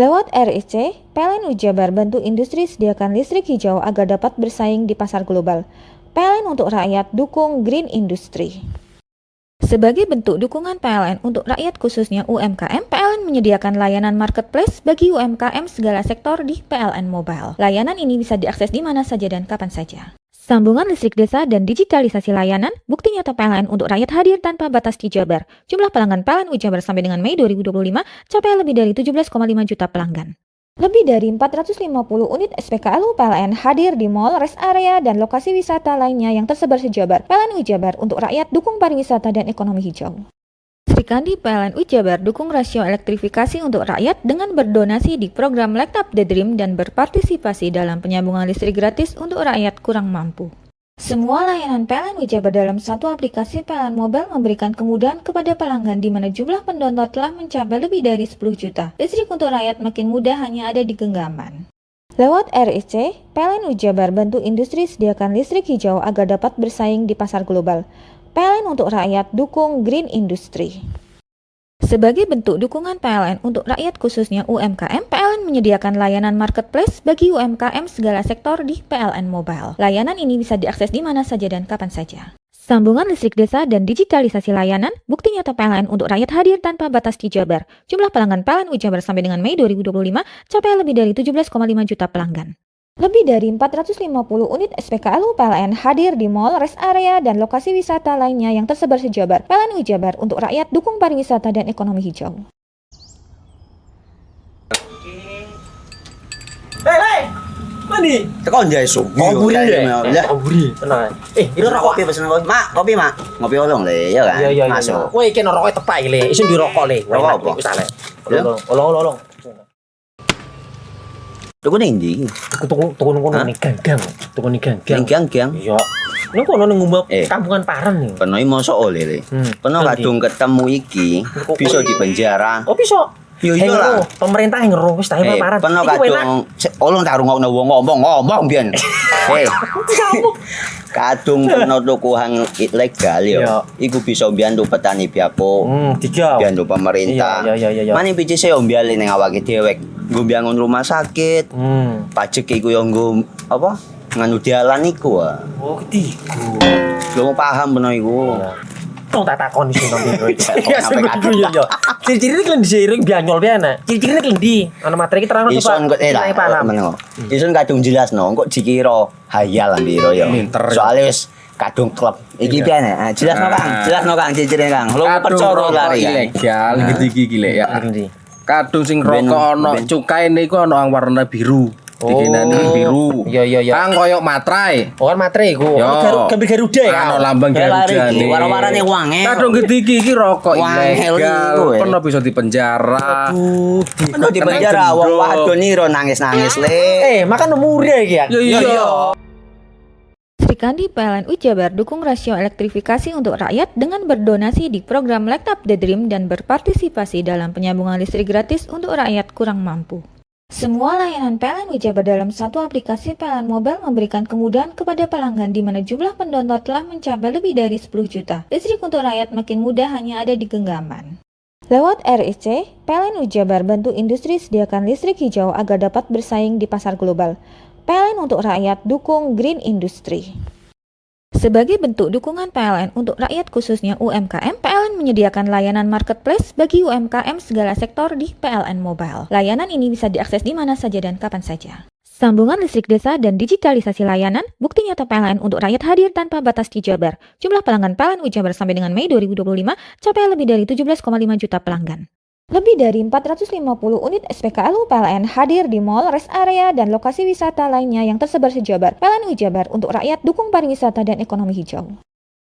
Lewat RIC, PLN Ujabar bantu industri sediakan listrik hijau agar dapat bersaing di pasar global. PLN untuk rakyat dukung Green Industry. Sebagai bentuk dukungan PLN untuk rakyat khususnya UMKM, PLN menyediakan layanan marketplace bagi UMKM segala sektor di PLN Mobile. Layanan ini bisa diakses di mana saja dan kapan saja. Sambungan listrik desa dan digitalisasi layanan, bukti nyata PLN untuk rakyat hadir tanpa batas di Jabar. Jumlah pelanggan PLN Ujabar sampai dengan Mei 2025 capai lebih dari 17,5 juta pelanggan. Lebih dari 450 unit SPKLU PLN hadir di mall, rest area, dan lokasi wisata lainnya yang tersebar se-Jabar. PLN Ujabar untuk rakyat dukung pariwisata dan ekonomi hijau. Srikandi PLN Ujabar dukung rasio elektrifikasi untuk rakyat dengan berdonasi di program Light Up the Dream dan berpartisipasi dalam penyambungan listrik gratis untuk rakyat kurang mampu. Semua layanan PLN Ujabar dalam satu aplikasi PLN Mobile memberikan kemudahan kepada pelanggan di mana jumlah pendownload telah mencapai lebih dari 10 juta. Listrik untuk rakyat makin mudah hanya ada di genggaman. Lewat RIC, PLN Ujabar bantu industri sediakan listrik hijau agar dapat bersaing di pasar global. PLN untuk rakyat dukung Green Industry. Sebagai bentuk dukungan PLN untuk rakyat khususnya UMKM, PLN menyediakan layanan marketplace bagi UMKM segala sektor di PLN Mobile. Layanan ini bisa diakses di mana saja dan kapan saja. Sambungan listrik desa dan digitalisasi layanan, bukti nyata PLN untuk rakyat hadir tanpa batas di Jabar. Jumlah pelanggan PLN Ujabar sampai dengan Mei 2025 capai lebih dari 17,5 juta pelanggan. Lebih dari 450 unit SPKLU PLN hadir di mall, rest area, dan lokasi wisata lainnya yang tersebar se-Jabar. PLN Ujabar untuk rakyat dukung pariwisata dan ekonomi hijau. Hei, mandi. Tekan jaya sup. Ngobrol ya. Ngobrol. Tenang. Ini rokok. Kopi pesen kopi. Mak, kopi mak. Ngopi olong le, ya kan? Iya. Masuk. Woi, kena rokok tepak le. Isun di rokok le. Rokok apa? Wis ale. Olong. Tuku ning ndi? Tuku ning gang. Tuku ning gang. Gang. Iya. Ning kono ning ngombe kampungan Paren nih. Kena mosok oleh le. Kena kadung ketemu iki bisa dipenjara. Oh bisa. Yo iyalah. Pemerintah yang ngeruh wis tahe Paren. Kena kadung olong tak rungokno wong ngomong biyen. Kadung kena tuku hang ilegal yo. Iku bisa mbiyantu petani biako. Mbiyantu pemerintah. Iya. Mane pici se ombyale ning awake dhewek. Nggo mbiyangun rumah sakit. Pajak iku yo nggo apa? Nganu dalan iku. Oh, ketiku. Lu paham beno iku. Wong tak takoni sing nang biro iki. Ya sing yo. Ciri-cirine klendi seiring Banyol piye, Ciri-cirine klendi. Ana materi iki terang coba. Ison kok meneng. Ison kadung jelasno, kok dikira hayal biro yo. Soale wis kadung klub. Iki piye nek? Jelasno Kang, ciri-cirine Kang. Lu percaya lari. Ilegal iki lek ya. Kadung sing rokok ana cukaine iku ana warna biru. Dikenani biru. Iya. Kang koyo matrai. Oh kan matrai iku. Gambar Garuda ya. Ana lambang Garuda iki. Warna-warnane wange. Kadung iki rokok ilegal. Pernah bisa dipenjara. Pernah dipenjara wong wadon iro nangis-nangis le. Makan murah iki ya. Iya. Sri Kandi PLNU Jabar dukung rasio elektrifikasi untuk rakyat dengan berdonasi di program Light Up the Dream dan berpartisipasi dalam penyambungan listrik gratis untuk rakyat kurang mampu. Semua layanan PLN Jabar dalam satu aplikasi PLN Mobile memberikan kemudahan kepada pelanggan di mana jumlah pendownload telah mencapai lebih dari 10 juta. Listrik untuk rakyat makin mudah hanya ada di genggaman. Lewat RIC, PLN Jabar bantu industri sediakan listrik hijau agar dapat bersaing di pasar global. PLN untuk rakyat dukung Green Industry. Sebagai bentuk dukungan PLN untuk rakyat khususnya UMKM, PLN menyediakan layanan marketplace bagi UMKM segala sektor di PLN Mobile. Layanan ini bisa diakses di mana saja dan kapan saja. Sambungan listrik desa dan digitalisasi layanan, bukti nyata PLN untuk rakyat hadir tanpa batas di Jabar. Jumlah pelanggan PLN Jabar sampai dengan Mei 2025 capai lebih dari 17,5 juta pelanggan. Lebih dari 450 unit SPKLU PLN hadir di mall, rest area, dan lokasi wisata lainnya yang tersebar se-Jabar. PLN Jabar untuk rakyat dukung pariwisata dan ekonomi hijau.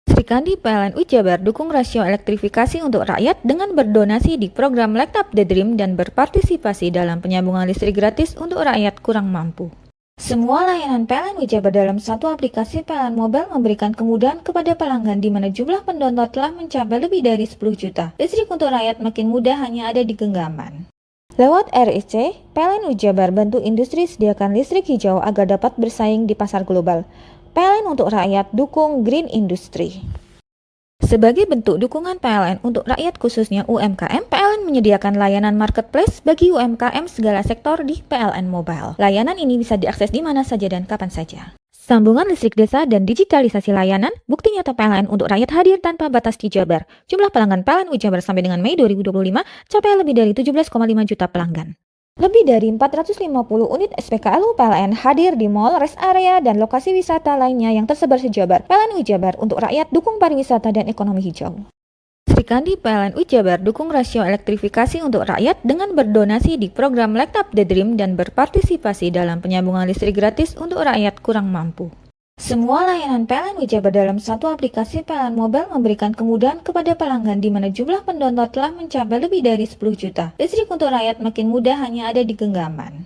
Sri Kandi PLN Jabar dukung rasio elektrifikasi untuk rakyat dengan berdonasi di program Light Up the Dream dan berpartisipasi dalam penyambungan listrik gratis untuk rakyat kurang mampu. Semua layanan PLN Jabar dalam satu aplikasi PLN Mobile memberikan kemudahan kepada pelanggan di mana jumlah pendownload telah mencapai lebih dari 10 juta. Listrik untuk rakyat makin mudah hanya ada di genggaman. Lewat RIC, PLN Jabar bantu industri sediakan listrik hijau agar dapat bersaing di pasar global. PLN untuk rakyat dukung Green Industry. Sebagai bentuk dukungan PLN untuk rakyat khususnya UMKM, PLN menyediakan layanan marketplace bagi UMKM segala sektor di PLN Mobile. Layanan ini bisa diakses di mana saja dan kapan saja. Sambungan listrik desa dan digitalisasi layanan, bukti nyata PLN untuk rakyat hadir tanpa batas di Jabar. Jumlah pelanggan PLN Jabar sampai dengan Mei 2025 capai lebih dari 17,5 juta pelanggan. Lebih dari 450 unit SPKLU PLN hadir di mall, rest area, dan lokasi wisata lainnya yang tersebar se-Jabar. PLN Jabar untuk rakyat dukung pariwisata dan ekonomi hijau. Sri Kandi PLN Jabar dukung rasio elektrifikasi untuk rakyat dengan berdonasi di program Light Up the Dream dan berpartisipasi dalam penyambungan listrik gratis untuk rakyat kurang mampu. Semua layanan PLN Jabar dalam satu aplikasi PLN Mobile memberikan kemudahan kepada pelanggan di mana jumlah pendownload telah mencapai lebih dari 10 juta. Listrik untuk rakyat makin mudah hanya ada di genggaman.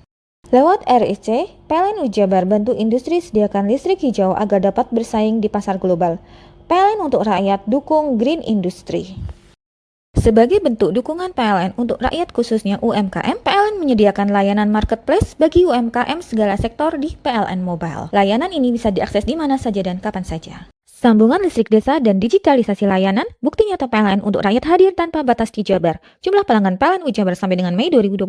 Lewat RIC, PLN Jabar bantu industri sediakan listrik hijau agar dapat bersaing di pasar global. PLN untuk rakyat dukung Green Industry. Sebagai bentuk dukungan PLN untuk rakyat khususnya UMKM, PLN menyediakan layanan marketplace bagi UMKM segala sektor di PLN Mobile. Layanan ini bisa diakses di mana saja dan kapan saja. Sambungan listrik desa dan digitalisasi layanan, bukti nyata PLN untuk rakyat hadir tanpa batas di Jabar. Jumlah pelanggan PLN Jabar sampai dengan Mei 2025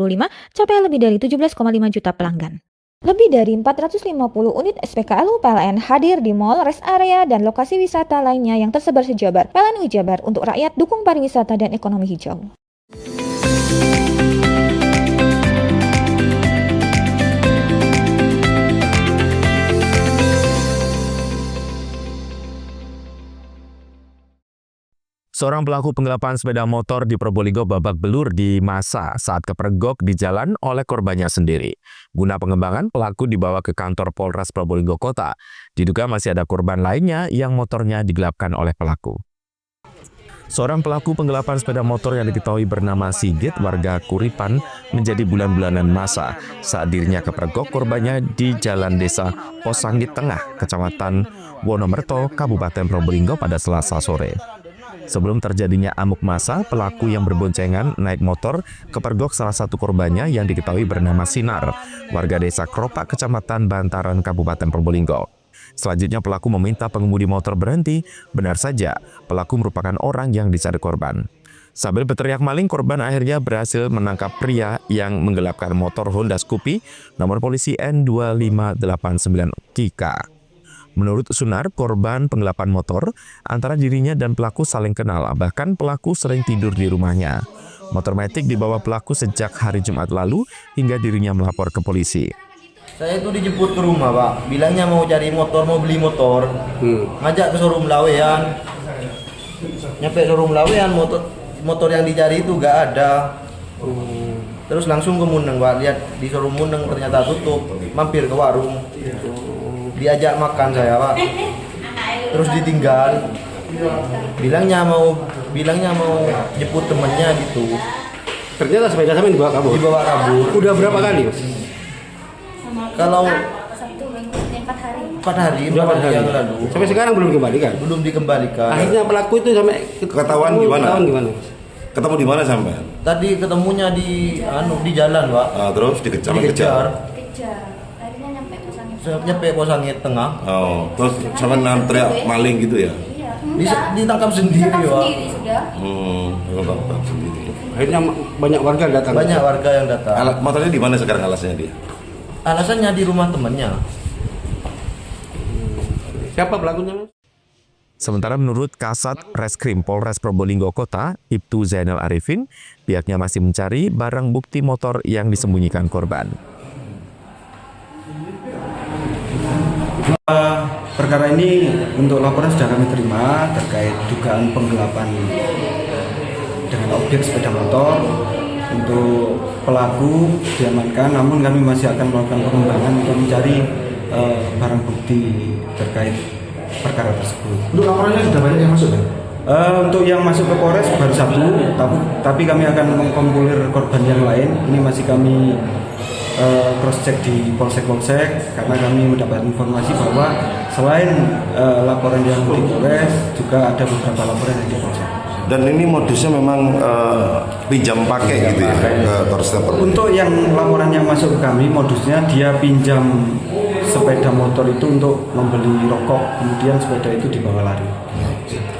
capai lebih dari 17,5 juta pelanggan. Lebih dari 450 unit SPKLU PLN hadir di mall, rest area, dan lokasi wisata lainnya yang tersebar se-Jabar. PLN Jabar untuk rakyat dukung pariwisata dan ekonomi hijau. Seorang pelaku penggelapan sepeda motor di Probolinggo babak belur di massa saat kepergok di jalan oleh korbannya sendiri. Guna pengembangan, pelaku dibawa ke kantor Polres Probolinggo Kota. Diduga masih ada korban lainnya yang motornya digelapkan oleh pelaku. Seorang pelaku penggelapan sepeda motor yang diketahui bernama Sigit, warga Kuripan, menjadi bulan-bulanan massa saat dirinya kepergok korbannya di Jalan Desa Posanggit Tengah, Kecamatan Wonomerto, Kabupaten Probolinggo pada Selasa sore. Sebelum terjadinya amuk massa, pelaku yang berboncengan naik motor kepergok salah satu korbannya yang diketahui bernama Sinar, warga desa Kropak, Kecamatan Bantaran, Kabupaten Probolinggo. Selanjutnya pelaku meminta pengemudi motor berhenti. Benar saja, pelaku merupakan orang yang dicari korban. Sambil berteriak maling, korban akhirnya berhasil menangkap pria yang menggelapkan motor Honda Scoopy nomor polisi N2589 KIK. Menurut Sunar, korban penggelapan motor antara dirinya dan pelaku saling kenal, bahkan pelaku sering tidur di rumahnya. Motor matic dibawa pelaku sejak hari Jumat lalu hingga dirinya melapor ke polisi. Saya itu dijemput ke rumah, Pak. Bilangnya mau cari motor, mau beli motor. Ngajak ke showroom Lawean. Nyampe showroom Lawean, motor yang dicari itu gak ada. Terus langsung ke Muneng, Pak. Lihat di showroom Muneng ternyata tutup. Mampir ke warung. Diajak makan saya, Pak. Terus ditinggal. Bilangnya mau jemput temennya gitu. Ternyata sepeda sampai dibawa kabur. Dibawa kabur. Udah berapa kali, Mas? Kalau Sabtu Minggu Senin 4 hari. 4 hari yang lalu. Sampai sekarang belum dikembalikan. Belum dikembalikan. Akhirnya pelaku itu sampai Ketahuan gimana? Mas? Ketemu di mana sampai? Tadi ketemunya di jalan, Pak. Terus dikejar. Dikejar. Akhirnya Nyampe Posangit tengah. Oh, terus sampai teriak maling gitu ya? Ditangkap sendiri, Pak. Ditangkap sendiri. Akhirnya banyak warga datang. Banyak warga yang datang. Motornya di mana sekarang alasnya dia? Alasannya di rumah temannya. Siapa pelakunya, Mas? Sementara menurut Kasat Reskrim Polres Probolinggo Kota, Ibtu Zainal Arifin, pihaknya masih mencari barang bukti motor yang disembunyikan korban. Perkara ini untuk laporan sudah kami terima terkait dugaan penggelapan dengan objek sepeda motor. Untuk pelaku diamankan, namun kami masih akan melakukan pengembangan untuk mencari barang bukti terkait perkara tersebut. Untuk laporannya sudah banyak yang masuk, untuk yang masuk ke Polres baru 1, tapi kami akan mengkompilir korban yang lain. Ini masih kami cross check di polsek-polsek karena kami mendapat informasi bahwa selain laporan yang di Polres juga ada beberapa laporan yang di polsek. Dan ini modusnya memang pinjam pakai gitu ya ke Polresta Probolinggo. Untuk yang laporan yang masuk ke kami, modusnya dia pinjam sepeda motor itu untuk membeli rokok, kemudian sepeda itu dibawa lari.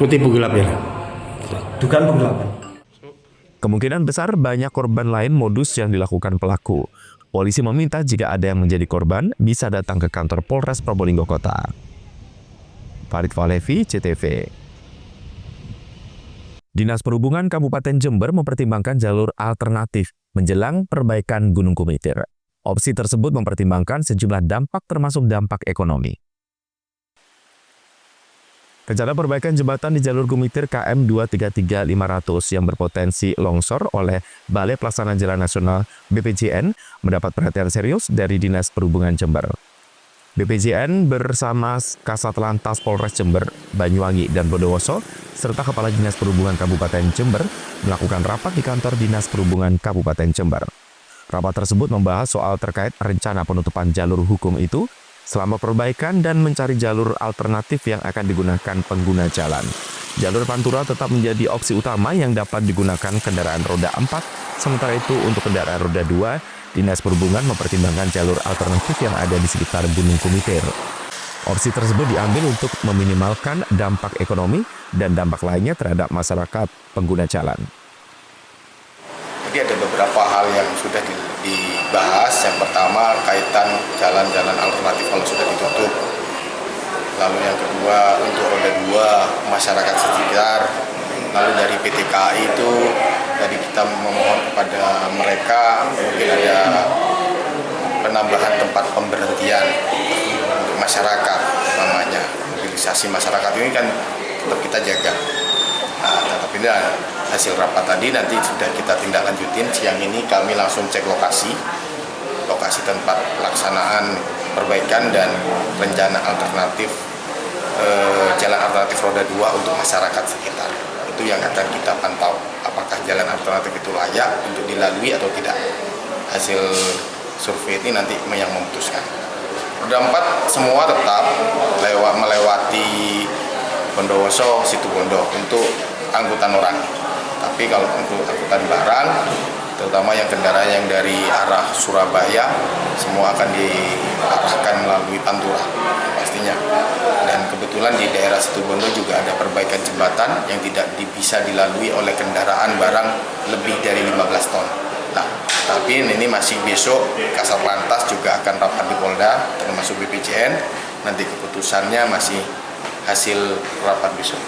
Tipu gelap ya? Dugaan penggelapan. Kemungkinan besar banyak korban lain modus yang dilakukan pelaku. Polisi meminta jika ada yang menjadi korban bisa datang ke kantor Polres Probolinggo Kota. Farid Falevi, CTV. Dinas Perhubungan Kabupaten Jember mempertimbangkan jalur alternatif menjelang perbaikan Gunung Kumitir. Opsi tersebut mempertimbangkan sejumlah dampak termasuk dampak ekonomi. Rencana perbaikan jembatan di jalur Kumitir KM 233500 yang berpotensi longsor oleh Balai Pelaksanaan Jalan Nasional BPJN mendapat perhatian serius dari Dinas Perhubungan Jember. BPJN bersama Kasat Lantas Polres Jember, Banyuwangi, dan Bondowoso, serta Kepala Dinas Perhubungan Kabupaten Jember melakukan rapat di kantor Dinas Perhubungan Kabupaten Jember. Rapat tersebut membahas soal terkait rencana penutupan jalur hukum itu selama perbaikan dan mencari jalur alternatif yang akan digunakan pengguna jalan. Jalur Pantura tetap menjadi opsi utama yang dapat digunakan kendaraan roda 4, sementara itu untuk kendaraan roda 2, Dinas Perhubungan mempertimbangkan jalur alternatif yang ada di sekitar Gunung Kumitir. Opsi tersebut diambil untuk meminimalkan dampak ekonomi dan dampak lainnya terhadap masyarakat pengguna jalan. Jadi ada beberapa hal yang sudah dibahas. Yang pertama kaitan jalan-jalan alternatif kalau sudah ditutup. Lalu yang kedua untuk roda 2 masyarakat sekitar. Lalu dari PT KAI itu tadi kita memohon kepada mereka mungkin ada penambahan tempat pemberhentian untuk masyarakat, namanya mobilisasi masyarakat ini kan tetap kita jaga. Nah, tetapi hasil rapat tadi nanti sudah kita tindak lanjutin. Siang ini kami langsung cek lokasi tempat pelaksanaan perbaikan dan rencana alternatif jalan alternatif roda 2 untuk masyarakat sekitar. Itu yang akan kita pantau, apakah jalan alternatif itu layak untuk dilalui atau tidak. Hasil survei ini nanti yang memutuskan. Roda 4 semua tetap melewati Bondowoso, Situbondo untuk angkutan orang. Tapi kalau untuk angkutan barang, terutama yang kendaraan yang dari arah Surabaya, semua akan diarahkan melalui Pantura pastinya. Dan kebetulan di daerah Situbondo juga ada perbaikan jembatan yang tidak bisa dilalui oleh kendaraan barang lebih dari 15 ton. Nah, tapi ini masih besok Kasat Lantas juga akan rapat di Polda, termasuk BPJN, nanti keputusannya masih hasil rapat besok.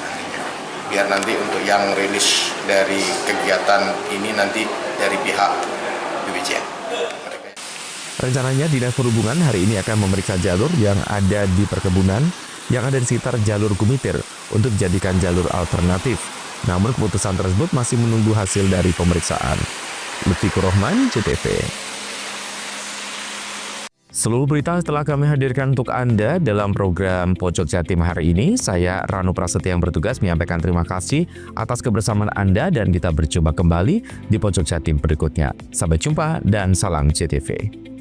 Biar nanti untuk yang rilis dari kegiatan ini nanti dari pihak BPJS. Rencananya Dinas Perhubungan hari ini akan memeriksa jalur yang ada di perkebunan yang ada di sekitar jalur Gumitir untuk dijadikan jalur alternatif. Namun keputusan tersebut masih menunggu hasil dari pemeriksaan. Lutfi Rohman, CTV. Seluruh berita telah kami hadirkan untuk Anda dalam program Pojok Jatim hari ini. Saya Ranu Prasetya yang bertugas menyampaikan terima kasih atas kebersamaan Anda dan kita berjumpa kembali di Pojok Jatim berikutnya. Sampai jumpa dan salam CTV.